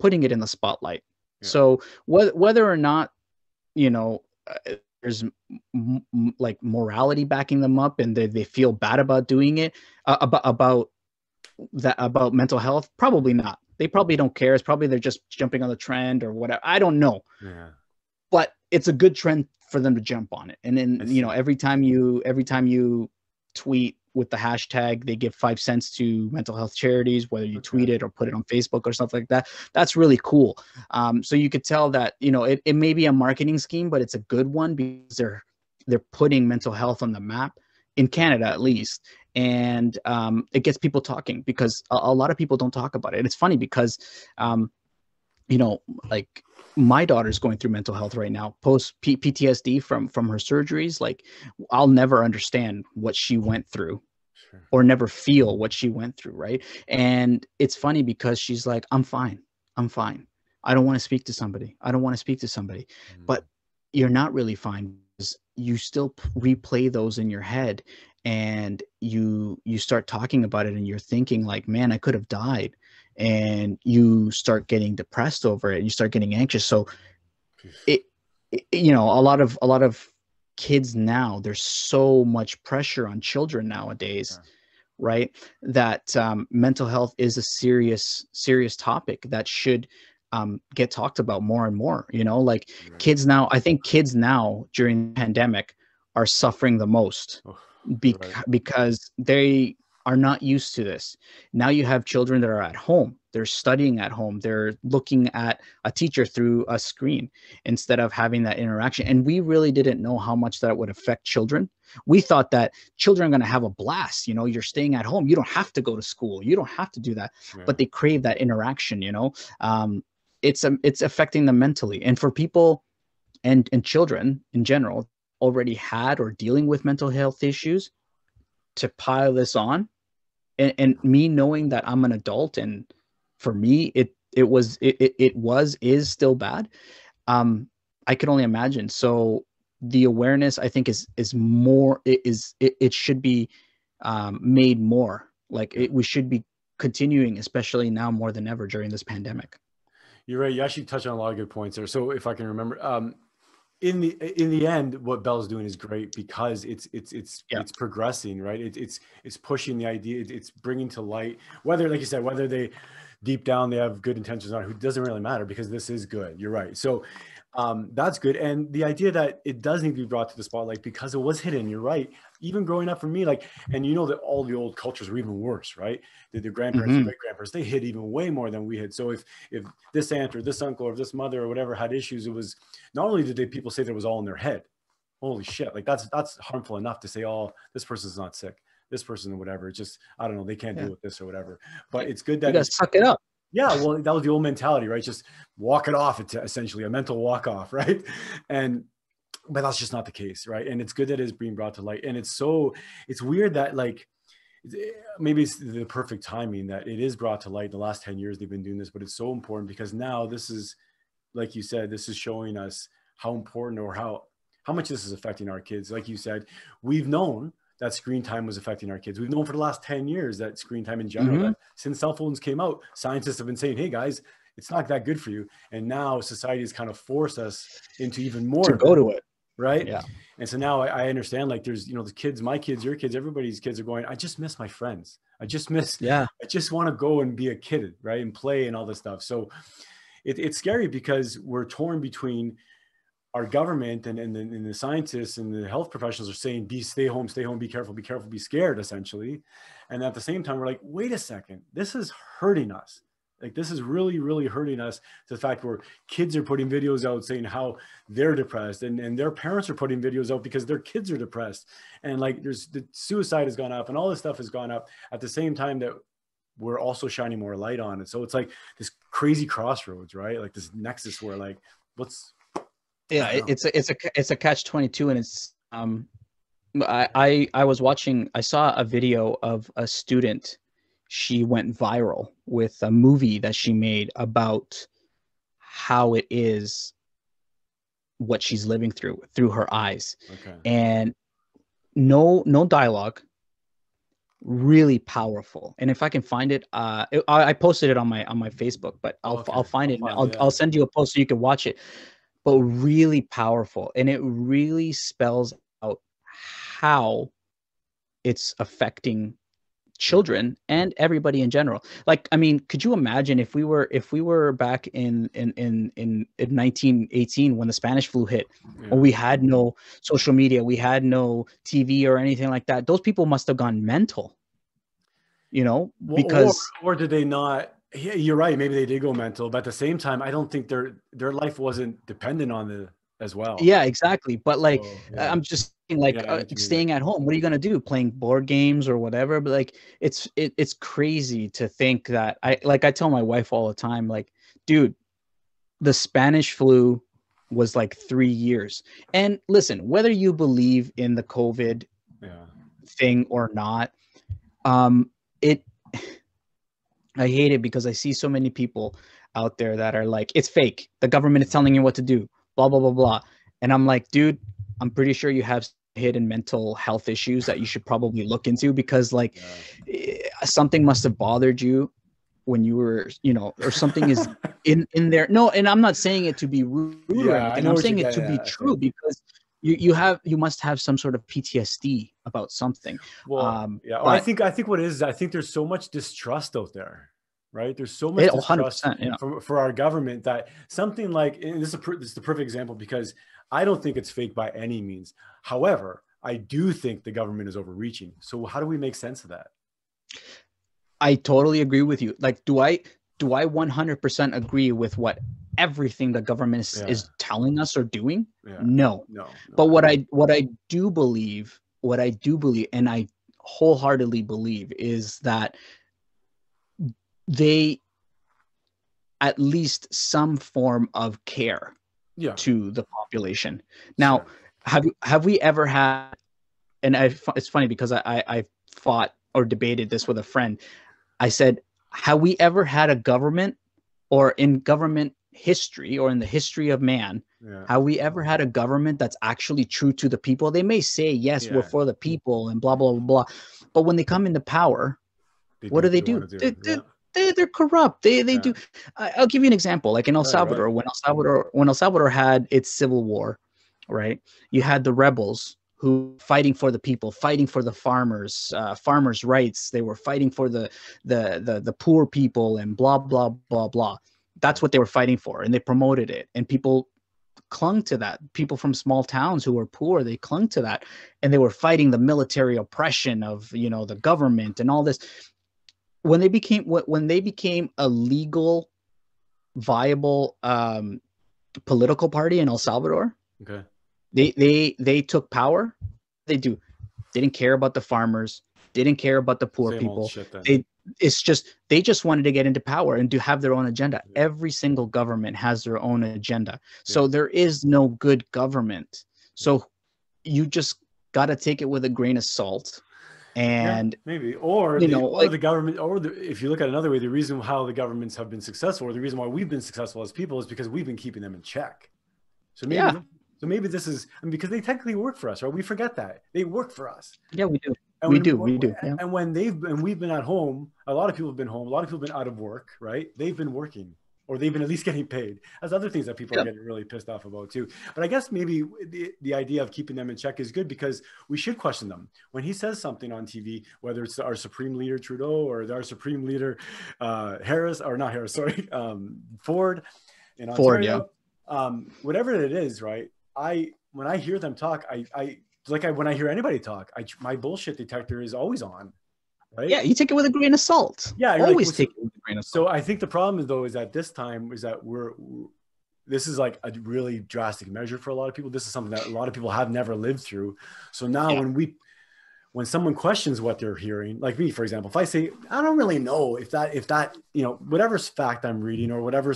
putting it in the spotlight. Yeah. So whether or not, there's like morality backing them up and they feel bad about doing it, about mental health, probably not. They probably don't care. It's probably they're just jumping on the trend or whatever. I don't know. Yeah. But it's a good trend for them to jump on it. And then, every time you tweet with the hashtag, they give 5 cents to mental health charities, whether you tweet it or put it on Facebook or stuff like that. That's really cool. So you could tell that, it may be a marketing scheme, but it's a good one because they're putting mental health on the map in Canada, at least. And it gets people talking because a lot of people don't talk about it. And it's funny because, you know, like my daughter's going through mental health right now, post PTSD from her surgeries. Like, I'll never understand what she went through Sure. or never feel what she went through, right? And it's funny because she's like, I'm fine. I'm fine. I don't want to speak to somebody. I don't want to speak to somebody. But you're not really fine because you still replay those in your head, and you start talking about it and you're thinking like, man, I could have died. And you start getting depressed over it. You start getting anxious. So it, you know, a lot of kids now, there's so much pressure on children nowadays, Yeah. right? That mental health is a serious topic that should get talked about more and more. You know, like Right. kids now, I think kids now during the pandemic are suffering the most Oh, you're right. because they are not used to this. Now you have children that are at home, they're studying at home, they're looking at a teacher through a screen instead of having that interaction. And we really didn't know how much that would affect children. We thought that children are going to have a blast. You know, you're staying at home, you don't have to go to school, you don't have to do that. Yeah. But they crave that interaction, you know. It's affecting them mentally. And for people and children in general already had or dealing with mental health issues, to pile this on, and me knowing that I'm an adult, and for me it is still bad. I can only imagine. So the awareness, I think, is more, it should be made more like Yeah. we should be continuing, especially now more than ever during this pandemic. You're right. You actually touched on a lot of good points there. So if I can remember, in the end, what Bell's doing is great because Yeah. it's progressing, right? It's pushing the idea. It's bringing to light, whether, like you said, whether they deep down they have good intentions or not, who doesn't really matter, because this is good. You're right. So that's good. And the idea that it does need to be brought to the spotlight because it was hidden. You're right. Even growing up for me, like, and you know that all the old cultures were even worse, right? The grandparents and Hmm. great grandparents, they hid even way more than we hid. So if this aunt or this uncle or this mother or whatever had issues, it was not only did people say that it was all in their head. Holy shit! Like that's harmful enough to say, oh, this person's not sick, this person whatever. It's just, I don't know, they can't Yeah. deal with this or whatever. But it's good You that gotta it's, suck it up. yeah, well, that was the old mentality, right? Just walk it off. It's essentially a mental walk off, right? And but that's just not the case, right? And it's good that it's being brought to light. And it's weird that, like, maybe it's the perfect timing that it is brought to light. In the last 10 years they've been doing this, but it's so important because now this is, like you said, this is showing us how important, or how much this is affecting our kids. Like you said, we've known that screen time was affecting our kids. We've known for the last 10 years that screen time in general, Hmm. that since cell phones came out, scientists have been saying, hey guys, it's not that good for you. And now society has kind of forced us into even more To of go it, to it. right? Yeah. And so now I understand, like, there's, the kids, my kids, your kids, everybody's kids are going, I just miss my friends. Yeah. I just want to go and be a kid, right? And play and all this stuff. So it's scary because we're torn between our government and the scientists and the health professionals are saying, stay home, be careful, be scared, essentially. And at the same time, we're like, wait a second, this is hurting us. Like, this is really, really hurting us, to the fact where kids are putting videos out saying how they're depressed, and their parents are putting videos out because their kids are depressed. And like, there's the suicide has gone up and all this stuff has gone up at the same time that we're also shining more light on it. So it's like this crazy crossroads, right? Like this nexus where, like, what's, Yeah, it's a catch 22. And it's I was watching, I saw a video of a student. She went viral with a movie that she made about how it is, what she's living through her eyes. okay. And no dialogue, really powerful. And if I can find it, I posted it on my Facebook, but Okay. I'll find it and Finally, I'll yeah. send you a post so you can watch it. But really powerful, and it really spells out how it's affecting children and everybody in general. Like, I mean, could you imagine if we were back in 1918 when the Spanish flu hit, Yeah. when we had no social media, we had no TV or anything like that? Those people must have gone mental, Well, because or did they not? Yeah, you're right. Maybe they did go mental, but at the same time, I don't think their life wasn't dependent on the as well. yeah, exactly. But like, So yeah, I'm just saying, like, yeah, I know what you mean. staying at home. What are you gonna do? Playing board games or whatever? But like, it's crazy to think that I tell my wife all the time, like, dude, the Spanish flu was like 3 years. And listen, whether you believe in the COVID thing or not, it I hate it because I see so many people out there that are like, it's fake. The government is telling you what to do, blah, blah, blah, blah. And I'm like, dude, I'm pretty sure you have hidden mental health issues that you should probably look into, because like something must have bothered you when you were, or something is in there. No, and I'm not saying it to be rude or anything. I'm saying it to be true, because you must have some sort of PTSD about something. Well, I think what it is, I think there's so much distrust out there, right? There's so much distrust for our government that something like, and this is the perfect example, because I don't think it's fake by any means. However, I do think the government is overreaching. So how do we make sense of that? I totally agree with you. Like, do I 100% agree with what everything the government is telling us or doing? No. But what I do believe, and I wholeheartedly believe, is that they at least some form of care to the population. Now, have we ever had, and it's funny because I fought or debated this with a friend. I said, have we ever had a government, or in government history or in the history of man, have we ever had a government that's actually true to the people? They may say, yes, we're for the people and blah, blah, blah, blah. But when they come into power, what do they do? They're corrupt. They do. I'll give you an example. Like in El Salvador, when El Salvador had its civil war, right? You had the rebels who fighting for the people, fighting for the farmers' rights. They were fighting for the poor people and blah, blah, blah, blah. That's what they were fighting for. And they promoted it. And people clung to that. People from small towns who were poor, they clung to that. And they were fighting the military oppression of, the government and all this. When they became a legal, viable political party in El Salvador, they took power. They didn't care about the farmers, didn't care about the poor people. They just wanted to get into power and to have their own agenda. Every single government has their own agenda. So there is no good government. So you just got to take it with a grain of salt. And maybe, or the government, if you look at another way, the reason how the governments have been successful, or the reason why we've been successful as people, is because we've been keeping them in check. So maybe this is, because they technically work for us, right? We forget that they work for us. Yeah, we do. And we do. Yeah. And when we've been at home, a lot of people have been home. A lot of people have been out of work, right? They've been working, or they've been at least getting paid. That's other things that people are getting really pissed off about too. But I guess maybe the idea of keeping them in check is good, because we should question them. When he says something on TV, whether it's our Supreme Leader Trudeau or our Supreme Leader Ford in Ontario, whatever it is, right? When I hear them talk, when I hear anybody talk, my bullshit detector is always on. Right? Yeah, you take it with a grain of salt. Yeah, always take it with a grain of salt. So I think the problem is at this time is that this is like a really drastic measure for a lot of people. This is something that a lot of people have never lived through. So now when someone questions what they're hearing, like me, for example, if I say, I don't really know if that, whatever fact I'm reading, or whatever,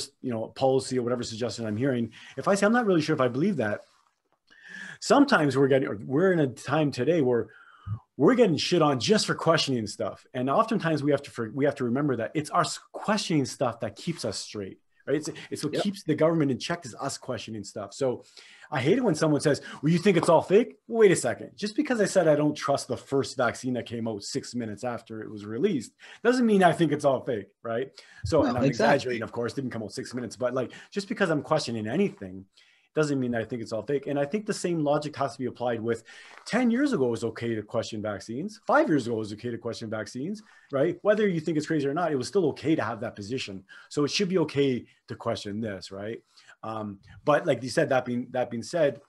policy or whatever suggestion I'm hearing, if I say, I'm not really sure if I believe that, sometimes we're in a time today where we're getting shit on just for questioning stuff. And oftentimes we have to remember that it's our questioning stuff that keeps us straight, right? It's what keeps the government in check, is us questioning stuff. So I hate it when someone says, well, you think it's all fake? Wait a second. Just because I said I don't trust the first vaccine that came out 6 minutes after it was released doesn't mean I think it's all fake, right? So, and I'm exaggerating, of course, it didn't come out 6 minutes, but like, just because I'm questioning anything doesn't mean that I think it's all fake. And I think the same logic has to be applied with 10 years ago it was okay to question vaccines. 5 years ago it was okay to question vaccines, right? Whether you think it's crazy or not, it was still okay to have that position. So it should be okay to question this, right? But like you said, that being said,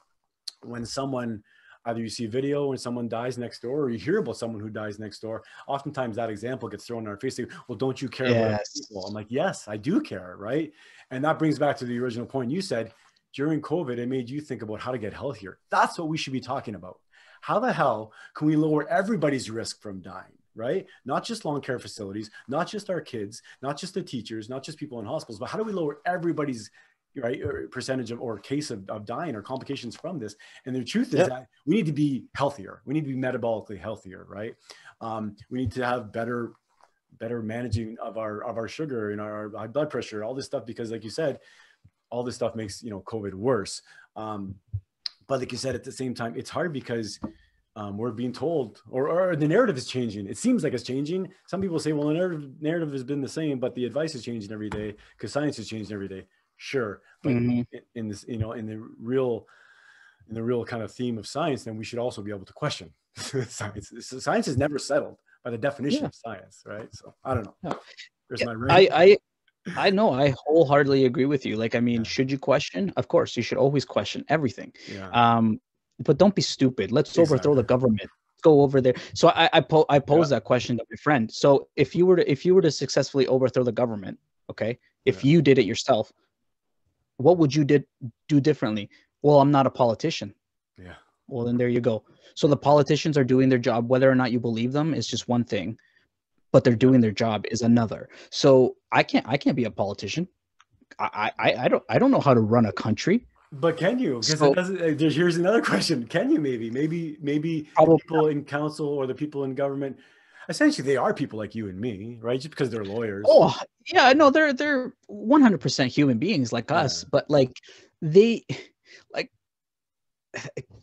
when someone, either you see a video when someone dies next door, or you hear about someone who dies next door, oftentimes that example gets thrown in our face. Like, well, don't you care about other people? I'm like, yes, I do care, right? And that brings back to the original point you said. During COVID, it made you think about how to get healthier. That's what we should be talking about. How the hell can we lower everybody's risk from dying, right? Not just long care facilities, not just our kids, not just the teachers, not just people in hospitals, but how do we lower everybody's right, or percentage of, or case of dying or complications from this. And the truth is that we need to be healthier. We need to be metabolically healthier, right? We need to have better managing of our sugar and our high blood pressure, all this stuff, because like you said, all this stuff makes, COVID worse. But like you said, at the same time, it's hard because we're being told, or the narrative is changing. It seems like it's changing. Some people say, well, the narrative has been the same, but the advice is changing every day because science is changing every day. Sure. But in this, in the real kind of theme of science, then we should also be able to question science. Science is never settled by the definition of science, right? So I don't know. There's my rant. I know. I wholeheartedly agree with you. Like, I mean, should you question? Of course, you should always question everything. Yeah. But don't be stupid. Let's overthrow the government. Let's go over there. So I posed that question to my friend. So if you were to successfully overthrow the government, okay, if you did it yourself, what would you do differently? Well, I'm not a politician. Yeah. Well, then there you go. So the politicians are doing their job. Whether or not you believe them is just one thing, but they're doing their job is another. So I can't be a politician. I don't know how to run a country. But can you? Because here's another question. Can you maybe the people in council or the people in government, essentially they are people like you and me, right? Just because they're lawyers. Oh, yeah, no, they're 100% human beings like us, but like they like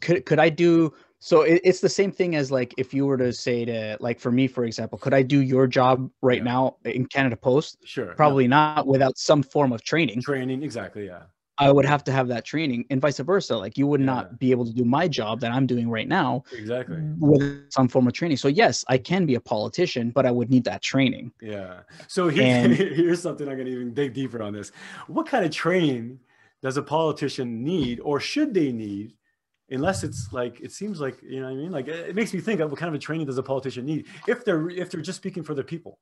could I do so it's the same thing as like if you were to say to, like, for me, for example, could I do your job right now in Canada Post? Sure. Probably not without some form of training. Exactly, yeah. I would have to have that training, and vice versa. Like, you would not be able to do my job that I'm doing right now with some form of training. So yes, I can be a politician, but I would need that training. Yeah. So here's something I'm going to even dig deeper on this. What kind of training does a politician need, or should they need? Unless it's like, it seems like, you know what I mean? Like, it makes me think of what kind of a training does a politician need if they're just speaking for the people.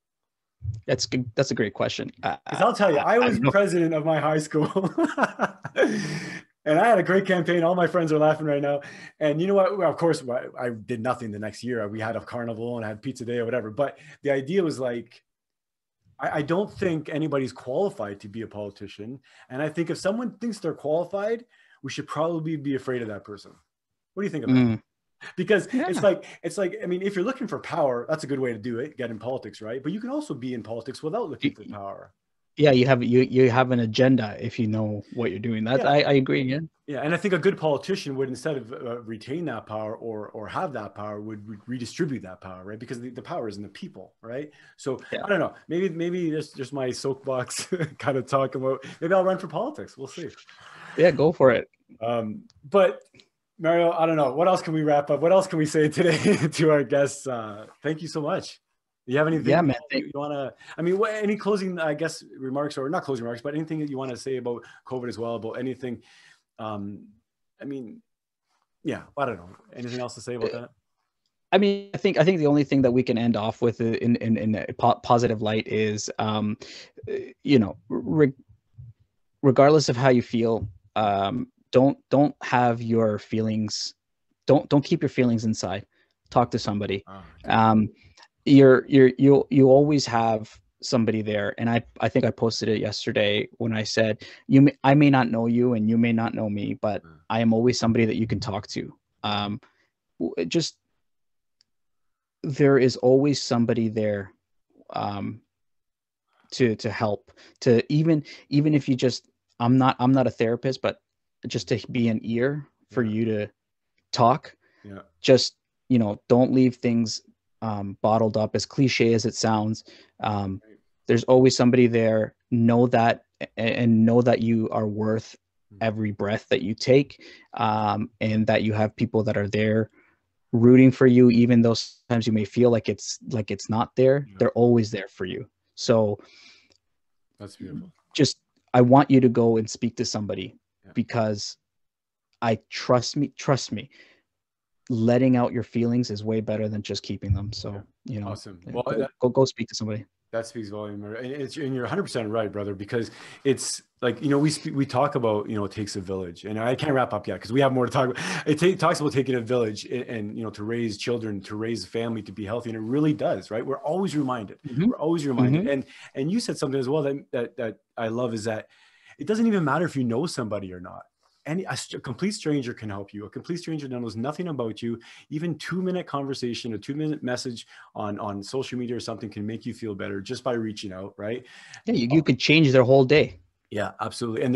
That's good. That's a great question. Because I'll tell you, I was president of my high school, and I had a great campaign. All my friends are laughing right now. And you know what? Well, of course, I did nothing the next year. We had a carnival and I had pizza day or whatever. But the idea was like, I don't think anybody's qualified to be a politician. And I think if someone thinks they're qualified, we should probably be afraid of that person. What do you think of that? Because it's like, I mean, if you're looking for power, that's a good way to do it, get in politics, right? But you can also be in politics without looking for power. Yeah, you have an agenda if you know what you're doing. That I agree. Yeah, and I think a good politician would, instead of retain that power or have that power, would redistribute that power, right? Because the power is in the people, right? So I don't know. Maybe that's just my soapbox kind of talk about. Maybe I'll run for politics. We'll see. Yeah, go for it. But Mario, I don't know. What else can we wrap up? What else can we say today to our guests? Thank you so much. Do you have anything you want to, I mean, any closing, I guess, remarks, or not closing remarks, but anything that you want to say about COVID as well, about anything? I mean, yeah, I don't know. Anything else to say about that? I mean, I think the only thing that we can end off with in a positive light is, you know, regardless of how you feel, don't have your feelings, don't keep your feelings inside. Talk to somebody. You'll always have somebody there. And I think I posted it yesterday when I said, I may not know you and you may not know me, but I am always somebody that you can talk to. Just, there is always somebody there to help, to even if you just, I'm not a therapist, but just to be an ear for you to talk. Just, you know, don't leave things bottled up, as cliche as it sounds. There's always somebody there. Know that, and know that you are worth every breath that you take, and that you have people that are there rooting for you, even though sometimes you may feel like it's not there. They're always there for you. So that's beautiful. Just, I want you to go and speak to somebody, because trust me, letting out your feelings is way better than just keeping them. So, you know, awesome. Well, go speak to somebody. That speaks volume. And you're 100% right, brother, because it's like, you know, we talk about, you know, it takes a village, and I can't wrap up yet because we have more to talk about. It talks about taking a village and, you know, to raise children, to raise a family, to be healthy. And it really does, right? We're always reminded. We're always reminded. And you said something as well that I love, is that it doesn't even matter if you know somebody or not. A complete stranger can help you. A complete stranger that knows nothing about you. Even 2-minute conversation, a 2-minute message on social media or something can make you feel better just by reaching out, right? Yeah, you could change their whole day. Yeah, absolutely. And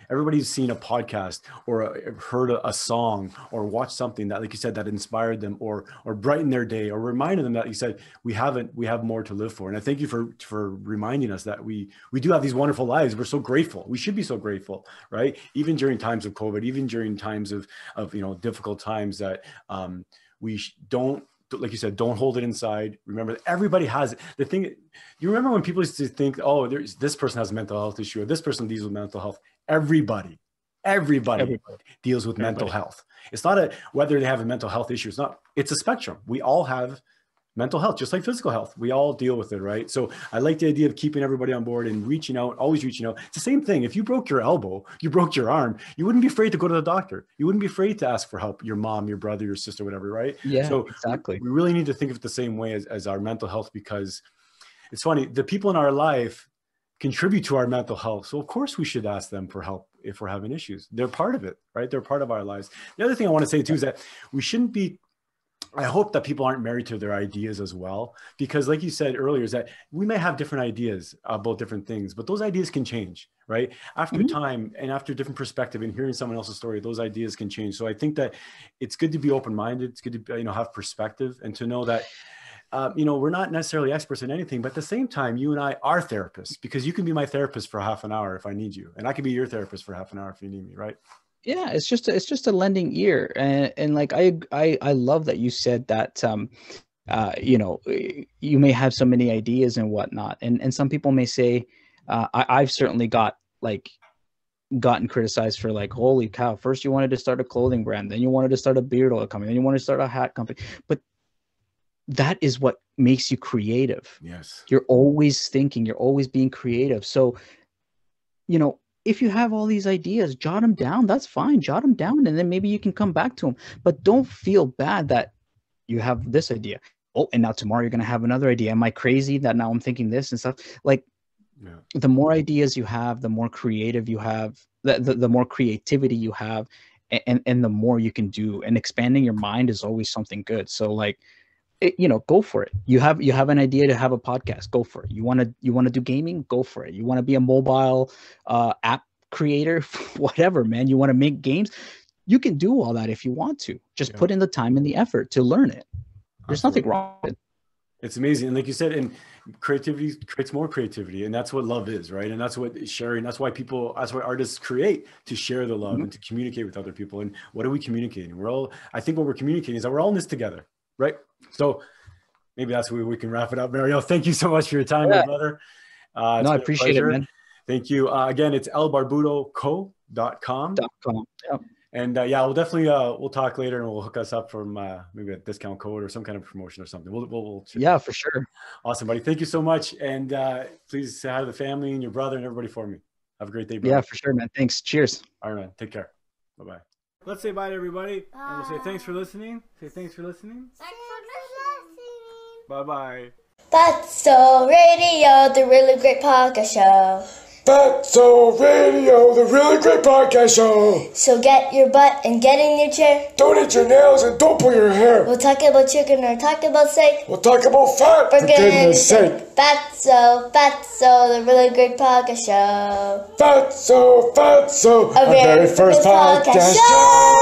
everybody's seen a podcast or heard a song or watched something that, like you said, that inspired them or brightened their day or reminded them that you said, we have more to live for. And I thank you for reminding us that we do have these wonderful lives. We're so grateful. We should be so grateful, right? Even during times of COVID, even during times of difficult times that don't, like you said, don't hold it inside. Remember that everybody has it. The thing, you remember when people used to think, oh, this person has a mental health issue or this person deals with mental health. Everybody deals with mental health. It's not whether they have a mental health issue. It's a spectrum. We all have mental health, just like physical health. We all deal with it, right? So I like the idea of keeping everybody on board and reaching out, always reaching out. It's the same thing. If you broke your elbow, you broke your arm, you wouldn't be afraid to go to the doctor. You wouldn't be afraid to ask for help, your mom, your brother, your sister, whatever, right? Yeah, so exactly. We really need to think of it the same way as our mental health, because it's funny, the people in our life contribute to our mental health. So of course we should ask them for help if we're having issues. They're part of it, right? They're part of our lives. The other thing I want to say too is that we shouldn't be, I hope that people aren't married to their ideas as well, because like you said earlier, is that we may have different ideas about different things, but those ideas can change, right? After time and after different perspective and hearing someone else's story, those ideas can change. So I think that it's good to be open-minded. It's good to, have perspective and to know that, we're not necessarily experts in anything, but at the same time, you and I are therapists, because you can be my therapist for half an hour if I need you. And I can be your therapist for half an hour if you need me, right? Yeah, it's just a lending ear, and like I love that you said that you may have so many ideas and whatnot, and some people may say I've certainly gotten criticized for like, holy cow, first you wanted to start a clothing brand, then you wanted to start a beard oil company, then you wanted to start a hat company, but that is what makes you creative. Yes, you're always thinking, you're always being creative. So if you have all these ideas, jot them down. That's fine. Jot them down, and then maybe you can come back to them. But don't feel bad that you have this idea. Oh, and now tomorrow you're going to have another idea. Am I crazy that now I'm thinking this and stuff? Like, the more ideas you have, the more creative you have, the more creativity you have, and the more you can do. And expanding your mind is always something good. So like, go for it. You have an idea to have a podcast, go for it. You want to do gaming, go for it. You want to be a mobile app creator, whatever, man. You want to make games, you can do all that if you want to. Just put in the time and the effort to learn it. There's nothing wrong with it. It's amazing. And like you said, and creativity creates more creativity. And that's what love is, right? And that's what sharing, that's why artists create, to share the love and to communicate with other people. And what are we communicating? I think what we're communicating is that we're all in this together, right? So maybe that's where we can wrap it up. Mario, thank you so much for your time, my brother. I appreciate it, man. Thank you. Again, it's elbarbudoco.com. Yep. And we'll definitely we'll talk later, and we'll hook us up from maybe a discount code or some kind of promotion or something. We'll yeah, for sure. Awesome, buddy. Thank you so much. And please say hi to the family and your brother and everybody for me. Have a great day, brother. Yeah, for sure, man. Thanks. Cheers. All right, man. Take care. Bye-bye. Let's say bye to everybody. And we'll say thanks for listening. Say thanks for listening. Thanks for listening. Bye-bye. Fatso Radio, the really great podcast show. Fatso Radio, the really great podcast show. So get your butt and get in your chair. Don't eat your nails and don't pull your hair. We'll talk about chicken or talk about steak. We'll talk about fat, for goodness sake. Fatso, the really great podcast show. Fatso, a very first podcast show.